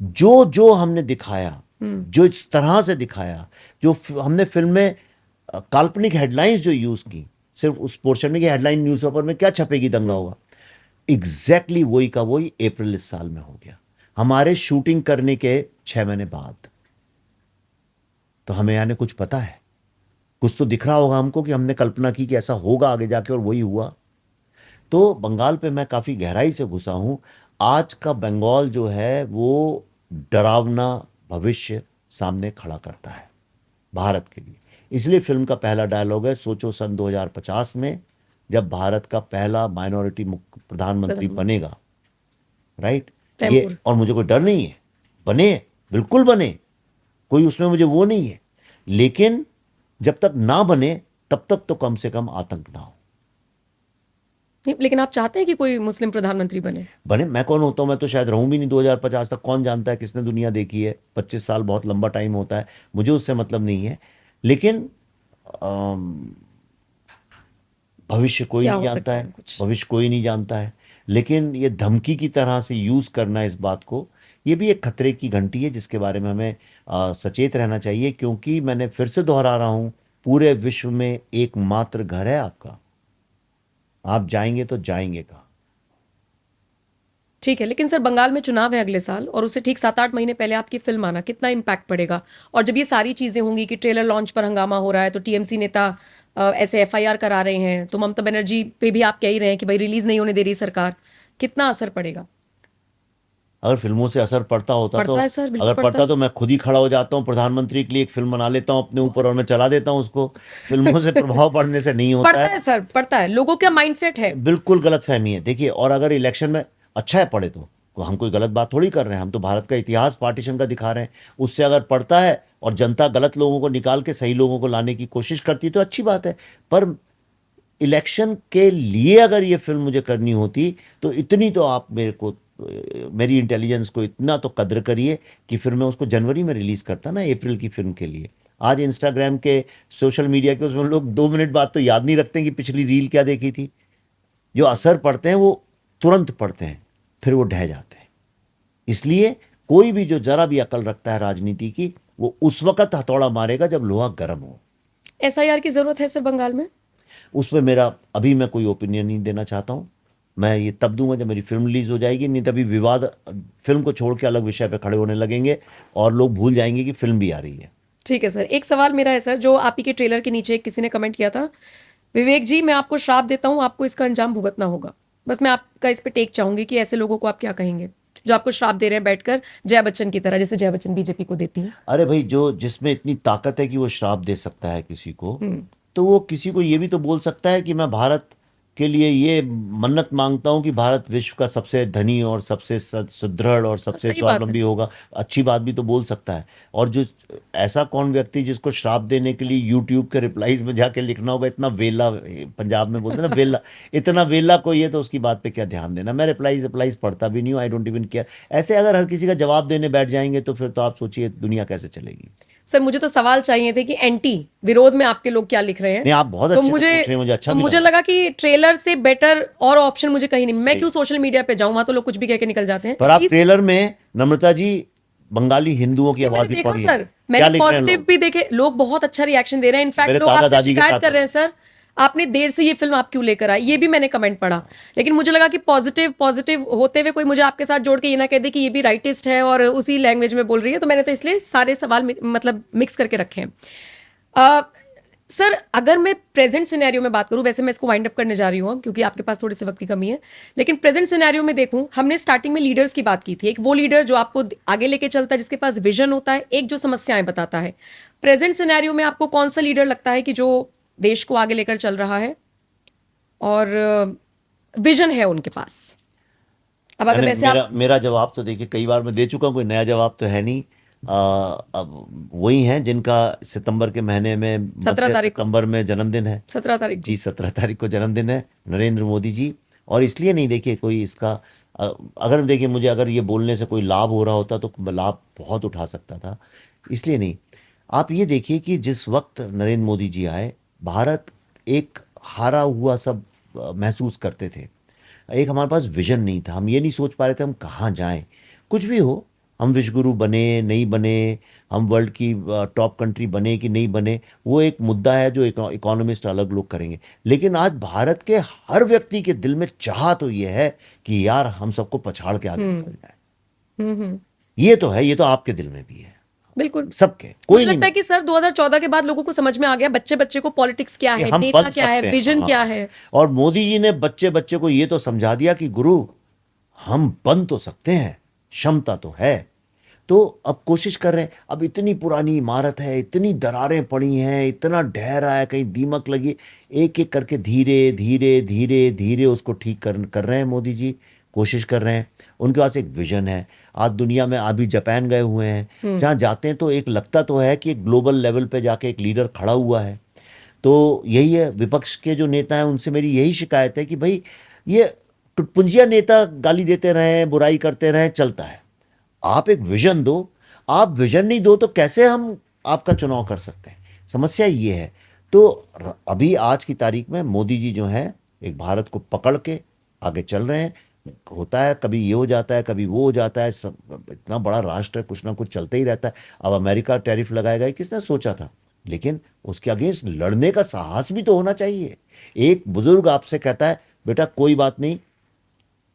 A: जो जो हमने दिखाया, जो इस तरह से दिखाया, हमने फिल्म में काल्पनिक हेडलाइंस जो यूज की, सिर्फ उस पोर्शन में कि हेडलाइन न्यूज़पेपर में क्या छपेगी, दंगा होगा, एग्जैक्टली वही का वही अप्रैल इस साल में हो गया, हमारे शूटिंग करने के 6 महीने बाद। तो हमें यानी कुछ पता है, कुछ तो दिख रहा होगा हमको कि हमने कल्पना की कि ऐसा होगा आगे जाके, और वही हुआ। तो बंगाल पे मैं काफ़ी गहराई से घुसा हूँ। आज का बंगाल जो है वो डरावना भविष्य सामने खड़ा करता है भारत के लिए। इसलिए फिल्म का पहला डायलॉग है, सोचो सन 2050 में जब भारत का पहला माइनॉरिटी प्रधानमंत्री बनेगा, राइट? ये,
B: तैमूर।
A: और मुझे कोई डर नहीं है, बने, बिल्कुल बने, कोई उसमें मुझे वो नहीं है, लेकिन जब तक ना बने तब तक तो कम से कम आतंक ना हो।
B: नहीं, लेकिन आप चाहते हैं कि कोई मुस्लिम प्रधानमंत्री बने?
A: बने, मैं कौन होता हूँ? मैं तो शायद रहूं भी नहीं 2050 तक। कौन जानता है, किसने दुनिया देखी है? 25 साल बहुत लंबा टाइम होता है, मुझे उससे मतलब नहीं है। लेकिन भविष्य कोई
B: क्या
A: नहीं
B: हो
A: जानता
B: सकता
A: है,
B: है कुछ?
A: भविष्य कोई नहीं जानता है। लेकिन ये धमकी की तरह से यूज करना इस बात को, ये भी एक खतरे की घंटी है जिसके बारे में हमें सचेत रहना चाहिए। क्योंकि मैंने फिर से दोहरा रहा हूं, पूरे विश्व में एकमात्र घर है आपका, आप जाएंगे तो जाएंगे कहाँ?
B: ठीक है, लेकिन सर बंगाल में चुनाव है अगले साल और उससे ठीक 7-8 महीने पहले आपकी फिल्म आना, कितना इम्पैक्ट पड़ेगा? और जब ये सारी चीजें होंगी कि ट्रेलर लॉन्च पर हंगामा हो रहा है, तो टीएमसी नेता ऐसे एफआईआर करा रहे हैं, तो ममता बनर्जी पे भी आप कह ही रहे हैं कि भाई रिलीज नहीं होने दे रही सरकार, कितना असर पड़ेगा?
A: अगर फिल्मों से असर पड़ता होता तो,
B: पड़ता है सर, बिल्कुल
A: अगर
B: पड़ता
A: पड़ता
B: है।
A: तो मैं खुद ही खड़ा हो जाता हूँ प्रधानमंत्री के लिए, एक फिल्म बना लेता हूँ अपने ऊपर और मैं चला देता हूँ उसको। फिल्मों से प्रभाव पड़ने से नहीं होता
B: पड़ता
A: है।
B: है सर, पड़ता है, लोगों का माइंडसेट है।
A: बिल्कुल गलत फहमी है, देखिए। और अगर इलेक्शन में अच्छा है पड़े तो हम कोई गलत बात थोड़ी कर रहे हैं, हम तो भारत का इतिहास पार्टीशन का दिखा रहे हैं। उससे अगर पड़ता है और जनता गलत लोगों को निकाल के सही लोगों को लाने की कोशिश करती है तो अच्छी बात है। पर इलेक्शन के लिए अगर ये फिल्म मुझे करनी होती तो इतनी तो आप मेरे को, मेरी इंटेलिजेंस को इतना तो कद्र करिए कि फिर मैं उसको जनवरी में रिलीज करता ना, अप्रैल की फिल्म के लिए। आज इंस्टाग्राम के, सोशल मीडिया के, उसमें लोग 2 मिनट बाद तो याद नहीं रखते कि पिछली रील क्या देखी थी। जो असर पड़ते हैं वो तुरंत पड़ते हैं, फिर वो ढह जाते हैं। इसलिए कोई भी जो जरा भी अकल रखता है राजनीति की, वो उस वक्त हथौड़ा मारेगा जब लोहा गर्म हो।
B: एसआईआर की जरूरत है सर बंगाल में?
A: उसमें मेरा अभी, मैं कोई ओपिनियन नहीं देना चाहता हूँ। मैं ये तब दूंगा जब मेरी फिल्म रिलीज हो जाएगी, नहीं तभी विवाद फिल्म को छोड़ के अलग विषय पे खड़े होने लगेंगे और लोग भूल जाएंगे कि फिल्म भी आ रही है।
B: ठीक है सर, एक सवाल मेरा है सर, जो आप ही के ट्रेलर के नीचे किसी ने कमेंट किया था, विवेक जी मैं आपको श्राप देता हूँ, आपको इसका अंजाम भुगतना होगा। बस मैं आपका इस पे टेक चाहूंगी कि ऐसे लोगों को आप क्या कहेंगे जो आपको श्राप दे रहे हैं बैठकर, जया बच्चन की तरह, जैसे जया बच्चन बीजेपी को देती हैं।
A: अरे भाई, जो जिसमें इतनी ताकत है कि वो श्राप दे सकता है किसी को, तो वो किसी को ये भी तो बोल सकता है कि मैं भारत के लिए ये मन्नत मांगता हूं कि भारत विश्व का सबसे धनी और सबसे सुदृढ़ और सबसे
B: सही बात है।
A: स्वावलंबी होगा। अच्छी बात भी तो बोल सकता है। और जो ऐसा कौन व्यक्ति जिसको श्राप देने के लिए यूट्यूब के रिप्लाईज में जाके लिखना होगा, इतना वेला, पंजाब में बोलते हैं ना वेला, इतना वेला कोई है तो उसकी बात पे क्या ध्यान देना। मैं रिप्लाईज पढ़ता भी नहीं हूँ, आई डोंट इवन केयर। ऐसे अगर हर किसी का जवाब देने बैठ जाएंगे तो फिर तो आप सोचिए दुनिया कैसे चलेगी।
B: सर मुझे तो सवाल चाहिए थे कि एंटी विरोध में आपके लोग क्या लिख रहे हैं।
A: नहीं, आप बहुत
B: तो
A: अच्छे से
B: मुझे
A: पूछ रहे हैं, मुझे अच्छा
B: तो
A: भी
B: मुझे
A: लगा।
B: लगा कि ट्रेलर से बेटर और ऑप्शन मुझे कहीं नहीं, मैं
A: सही।
B: क्यों सोशल मीडिया पे जाऊं, वहां तो लोग कुछ भी कह के निकल जाते हैं।
A: पर आप
B: Please,
A: ट्रेलर में, नम्रता जी, बंगाली हिंदुओं की आवाज
B: मैंने
A: भी
B: देखा
A: पड़ी है।
B: सर,
A: क्या
B: मैंने
A: लिख रहे हैं
B: पॉजिटिव
A: लोग?
B: भी देखे, लोग बहुत अच्छा रिएक्शन दे रहे हैं। इनफैक्ट
A: मेरे
B: लोग
A: दादा
B: आपसे
A: दादी के
B: शिकायत
A: साथ
B: कर रहे हैं सर, आपने देर से ये फिल्म आप क्यों लेकर आई, ये भी मैंने कमेंट पढ़ा। लेकिन मुझे लगा कि पॉजिटिव होते हुए कोई मुझे आपके साथ जोड़ के ये ना कह दे कि ये भी राइटिस्ट है और उसी लैंग्वेज में बोल रही है, तो मैंने तो इसलिए सारे सवाल मतलब मिक्स करके रखे हैं। सर, अगर मैं प्रेजेंट सिनेरियो में बात करूं, वैसे मैं इसको वाइंड अप करने जा रही हूं क्योंकि आपके पास थोड़ी सी वक्त की कमी है, लेकिन प्रेजेंट सिनेरियो में देखूं, हमने स्टार्टिंग में लीडर्स की बात की थी। एक वो लीडर जो आपको आगे लेके चलता है, जिसके पास विजन होता है, एक जो समस्याएं बताता है। प्रेजेंट सिनेरियो में आपको कौन सा लीडर लगता है कि जो देश को आगे लेकर चल रहा है और विजन है उनके पास? अब अगर वैसे
A: मेरा जवाब तो देखिए कई बार मैं दे चुका हूँ, कोई नया जवाब तो है नहीं। अब वही हैं जिनका सितंबर के महीने में
B: 17 तारीख
A: सितंबर में जन्मदिन है।
B: 17 तारीख
A: जी 17 तारीख को जन्मदिन है नरेंद्र मोदी जी। और इसलिए नहीं देखिए कोई इसका अगर देखिए मुझे अगर ये बोलने से कोई लाभ हो रहा होता तो लाभ बहुत उठा सकता था, इसलिए नहीं। आप ये देखिए कि जिस वक्त नरेंद्र मोदी जी आए, भारत एक हारा हुआ सब महसूस करते थे। एक हमारे पास विजन नहीं था, हम ये नहीं सोच पा रहे थे हम कहाँ जाएं। कुछ भी हो, हम विश्वगुरु बने नहीं बने, हम वर्ल्ड की टॉप कंट्री बने कि नहीं बने, वो एक मुद्दा है जो इकोनॉमिस्ट अलग लोग करेंगे। लेकिन आज भारत के हर व्यक्ति के दिल में चाह तो ये है कि यार हम सबको पछाड़ के आगे निकल जाए। ये तो है, ये तो आपके दिल में भी है,
B: बिल्कुल
A: सबके।
B: कोई मुझे लगता है कि सर 2014 के बाद लोगों को समझ में आ गया बच्चे को पॉलिटिक्स क्या है, नेता क्या है, विजन क्या है।
A: और मोदी जी ने बच्चे को ये तो समझा दिया कि गुरु हम बन तो सकते हैं, क्षमता तो है। तो अब कोशिश कर रहे हैं। अब इतनी पुरानी इमारत है, इतनी दरारें पड़ी हैं, इतना ढहरा है, कहीं दीमक लगी, एक एक करके धीरे धीरे धीरे धीरे उसको ठीक कर रहे हैं। मोदी जी कोशिश कर रहे हैं, उनके पास एक विजन है। आज दुनिया में अभी जापान गए हुए हैं, जहाँ जाते हैं तो एक लगता तो है कि एक ग्लोबल लेवल पे जाके एक लीडर खड़ा हुआ है। तो यही है, विपक्ष के जो नेता हैं उनसे मेरी यही शिकायत है कि भाई ये टुटपुंजिया नेता गाली देते रहें, बुराई करते रहें, चलता है। आप एक विजन दो। आप विजन नहीं दो तो कैसे हम आपका चुनाव कर सकते हैं? समस्या ये है। तो अभी आज की तारीख में मोदी जी जो हैं एक भारत को पकड़ के आगे चल रहे हैं। होता है कभी ये हो जाता है, कभी वो हो जाता है, सब इतना बड़ा राष्ट्र है, कुछ ना कुछ चलते ही रहता है। अब अमेरिका टैरिफ लगाएगा, किसने सोचा था? लेकिन उसके अगेंस्ट लड़ने का साहस भी तो होना चाहिए। एक बुजुर्ग आपसे कहता है बेटा कोई बात नहीं,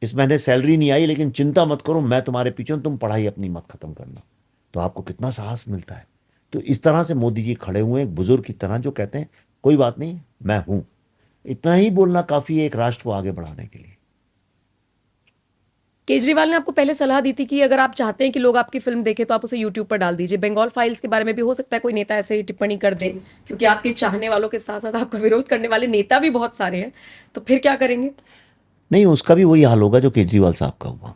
A: इस महीने सैलरी नहीं आई लेकिन चिंता मत करो, मैं तुम्हारे पीछे हूं, तुम पढ़ाई अपनी मत खत्म करना। तो आपको कितना साहस मिलता है। तो इस तरह से मोदी जी खड़े हुए हैं एक बुजुर्ग की तरह, जो कहते हैं कोई बात नहीं मैं हूं। इतना ही बोलना काफी है एक राष्ट्र को आगे बढ़ाने के लिए।
B: केजरीवाल ने आपको पहले सलाह दी थी कि अगर आप चाहते हैं कि लोग आपकी फिल्म देखें तो आप उसे यूट्यूब पर डाल दीजिए। बंगाल फाइल्स के बारे में भी हो सकता है कोई नेता ऐसे टिप्पणी कर दे, क्योंकि आपके चाहने वालों के साथ साथ आपका विरोध करने वाले नेता भी बहुत सारे हैं। तो फिर क्या करेंगे?
A: नहीं, उसका भी वही हाल होगा जो केजरीवाल साहब का हुआ।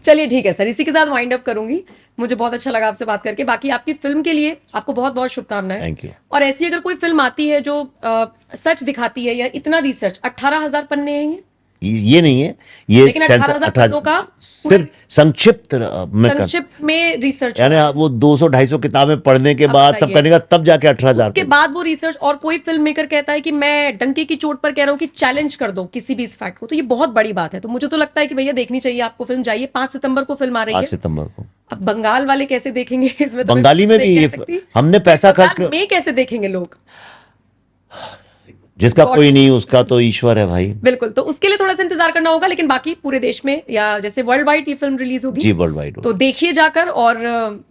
B: चलिए ठीक है सर, इसी के साथ वाइंड अप करूंगी। मुझे बहुत अच्छा लगा आपसे बात करके। बाकी आपकी फिल्म के लिए आपको बहुत बहुत शुभकामनाएं।
A: Thank you.
B: और ऐसी अगर कोई फिल्म आती है जो सच दिखाती है, या इतना रिसर्च, 18,000 पन्ने हैं ये
A: नहीं है ये,
B: लेकिन 18,000 पन्नों का
A: सिर्फ संक्षिप्त
B: में रिसर्च,
A: यानी वो 200-250 किताबें पढ़ने के बाद सब करने का, तब जाके 18,000
B: के बाद वो रिसर्च। और कोई फिल्म मेकर कहता है कि मैं डंके की चोट पर कह रहा हूँ कि चैलेंज कर दो किसी भी इस फैक्ट को, तो ये बहुत बड़ी बात है। तो मुझे तो लगता है कि भैया देखनी चाहिए आपको फिल्म। जाइए, 5 सितंबर को फिल्म आ रही है।
A: 5 सितंबर को।
B: अब बंगाल वाले कैसे देखेंगे इसमें? तो
A: बंगाली में भी हमने पैसा खर्च कर,
B: में कैसे देखेंगे लोग?
A: जिसका कोई नहीं उसका तो ईश्वर है भाई।
B: बिल्कुल, तो उसके लिए थोड़ा सा इंतजार करना होगा। लेकिन बाकी पूरे देश में, या जैसे वर्ल्ड वाइड ये फिल्म रिलीज होगी
A: जी, वर्ल्ड वाइड,
B: तो देखिए जाकर। और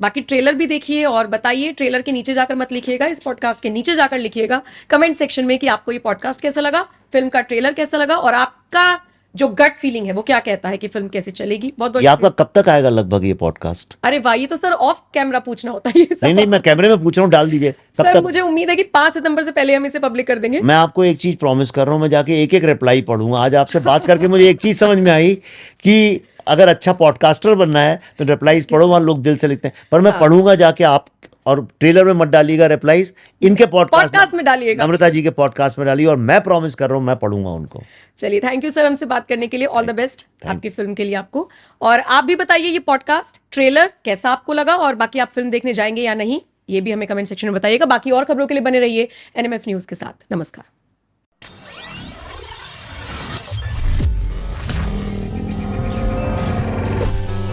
B: बाकी ट्रेलर भी देखिए और बताइए। ट्रेलर के नीचे जाकर मत लिखिएगा, इस पॉडकास्ट के नीचे जाकर लिखिएगा कमेंट सेक्शन में कि आपको ये पॉडकास्ट कैसा लगा, फिल्म का ट्रेलर कैसा लगा, और आपका जो गट फीलिंग है वो क्या कहता है कि फिल्म कैसे चलेगी। बहुत बहुत।
A: ये आपका कब तक आएगा लगभग ये पॉडकास्ट?
B: अरे वाह, ये तो सर ऑफ कैमरा पूछना होता है।
A: नहीं, मैं कैमरे में पूछ रहा हूँ, डाल दीजिए।
B: सर मुझे उम्मीद है कि 5 सितंबर से पहले हम इसे पब्लिक कर देंगे।
A: मैं आपको एक चीज प्रॉमिस कर रहा हूँ, मैं जाके एक एक रिप्लाई पढ़ूंगा। आज आपसे बात करके मुझे एक चीज समझ में आई कि अगर अच्छा पॉडकास्टर बनना है तो रिप्लाईज पढ़ो, वहां लोग दिल से लिखते हैं। पर मैं पढ़ूंगा जाके। आप और ट्रेलर में मत डालिएगा रिप्लाईज, इनके पॉडकास्ट में डालिएगा, अमृता जी के पॉडकास्ट में डालिए। और मैं प्रॉमिस कर रहा हूं मैं पढ़ूंगा उनको।
B: चलिए, थैंक यू सर हमसे बात करने के लिए। ऑल द बेस्ट आपकी फिल्म के लिए आपको। और आप भी बताइए ये पॉडकास्ट ट्रेलर कैसा आपको लगा, और बाकी आप फिल्म देखने जाएंगे या नहीं, ये भी हमें कमेंट सेक्शन में बताइएगा। बाकी और खबरों के लिए बने रहिए NMF न्यूज के साथ। नमस्कार।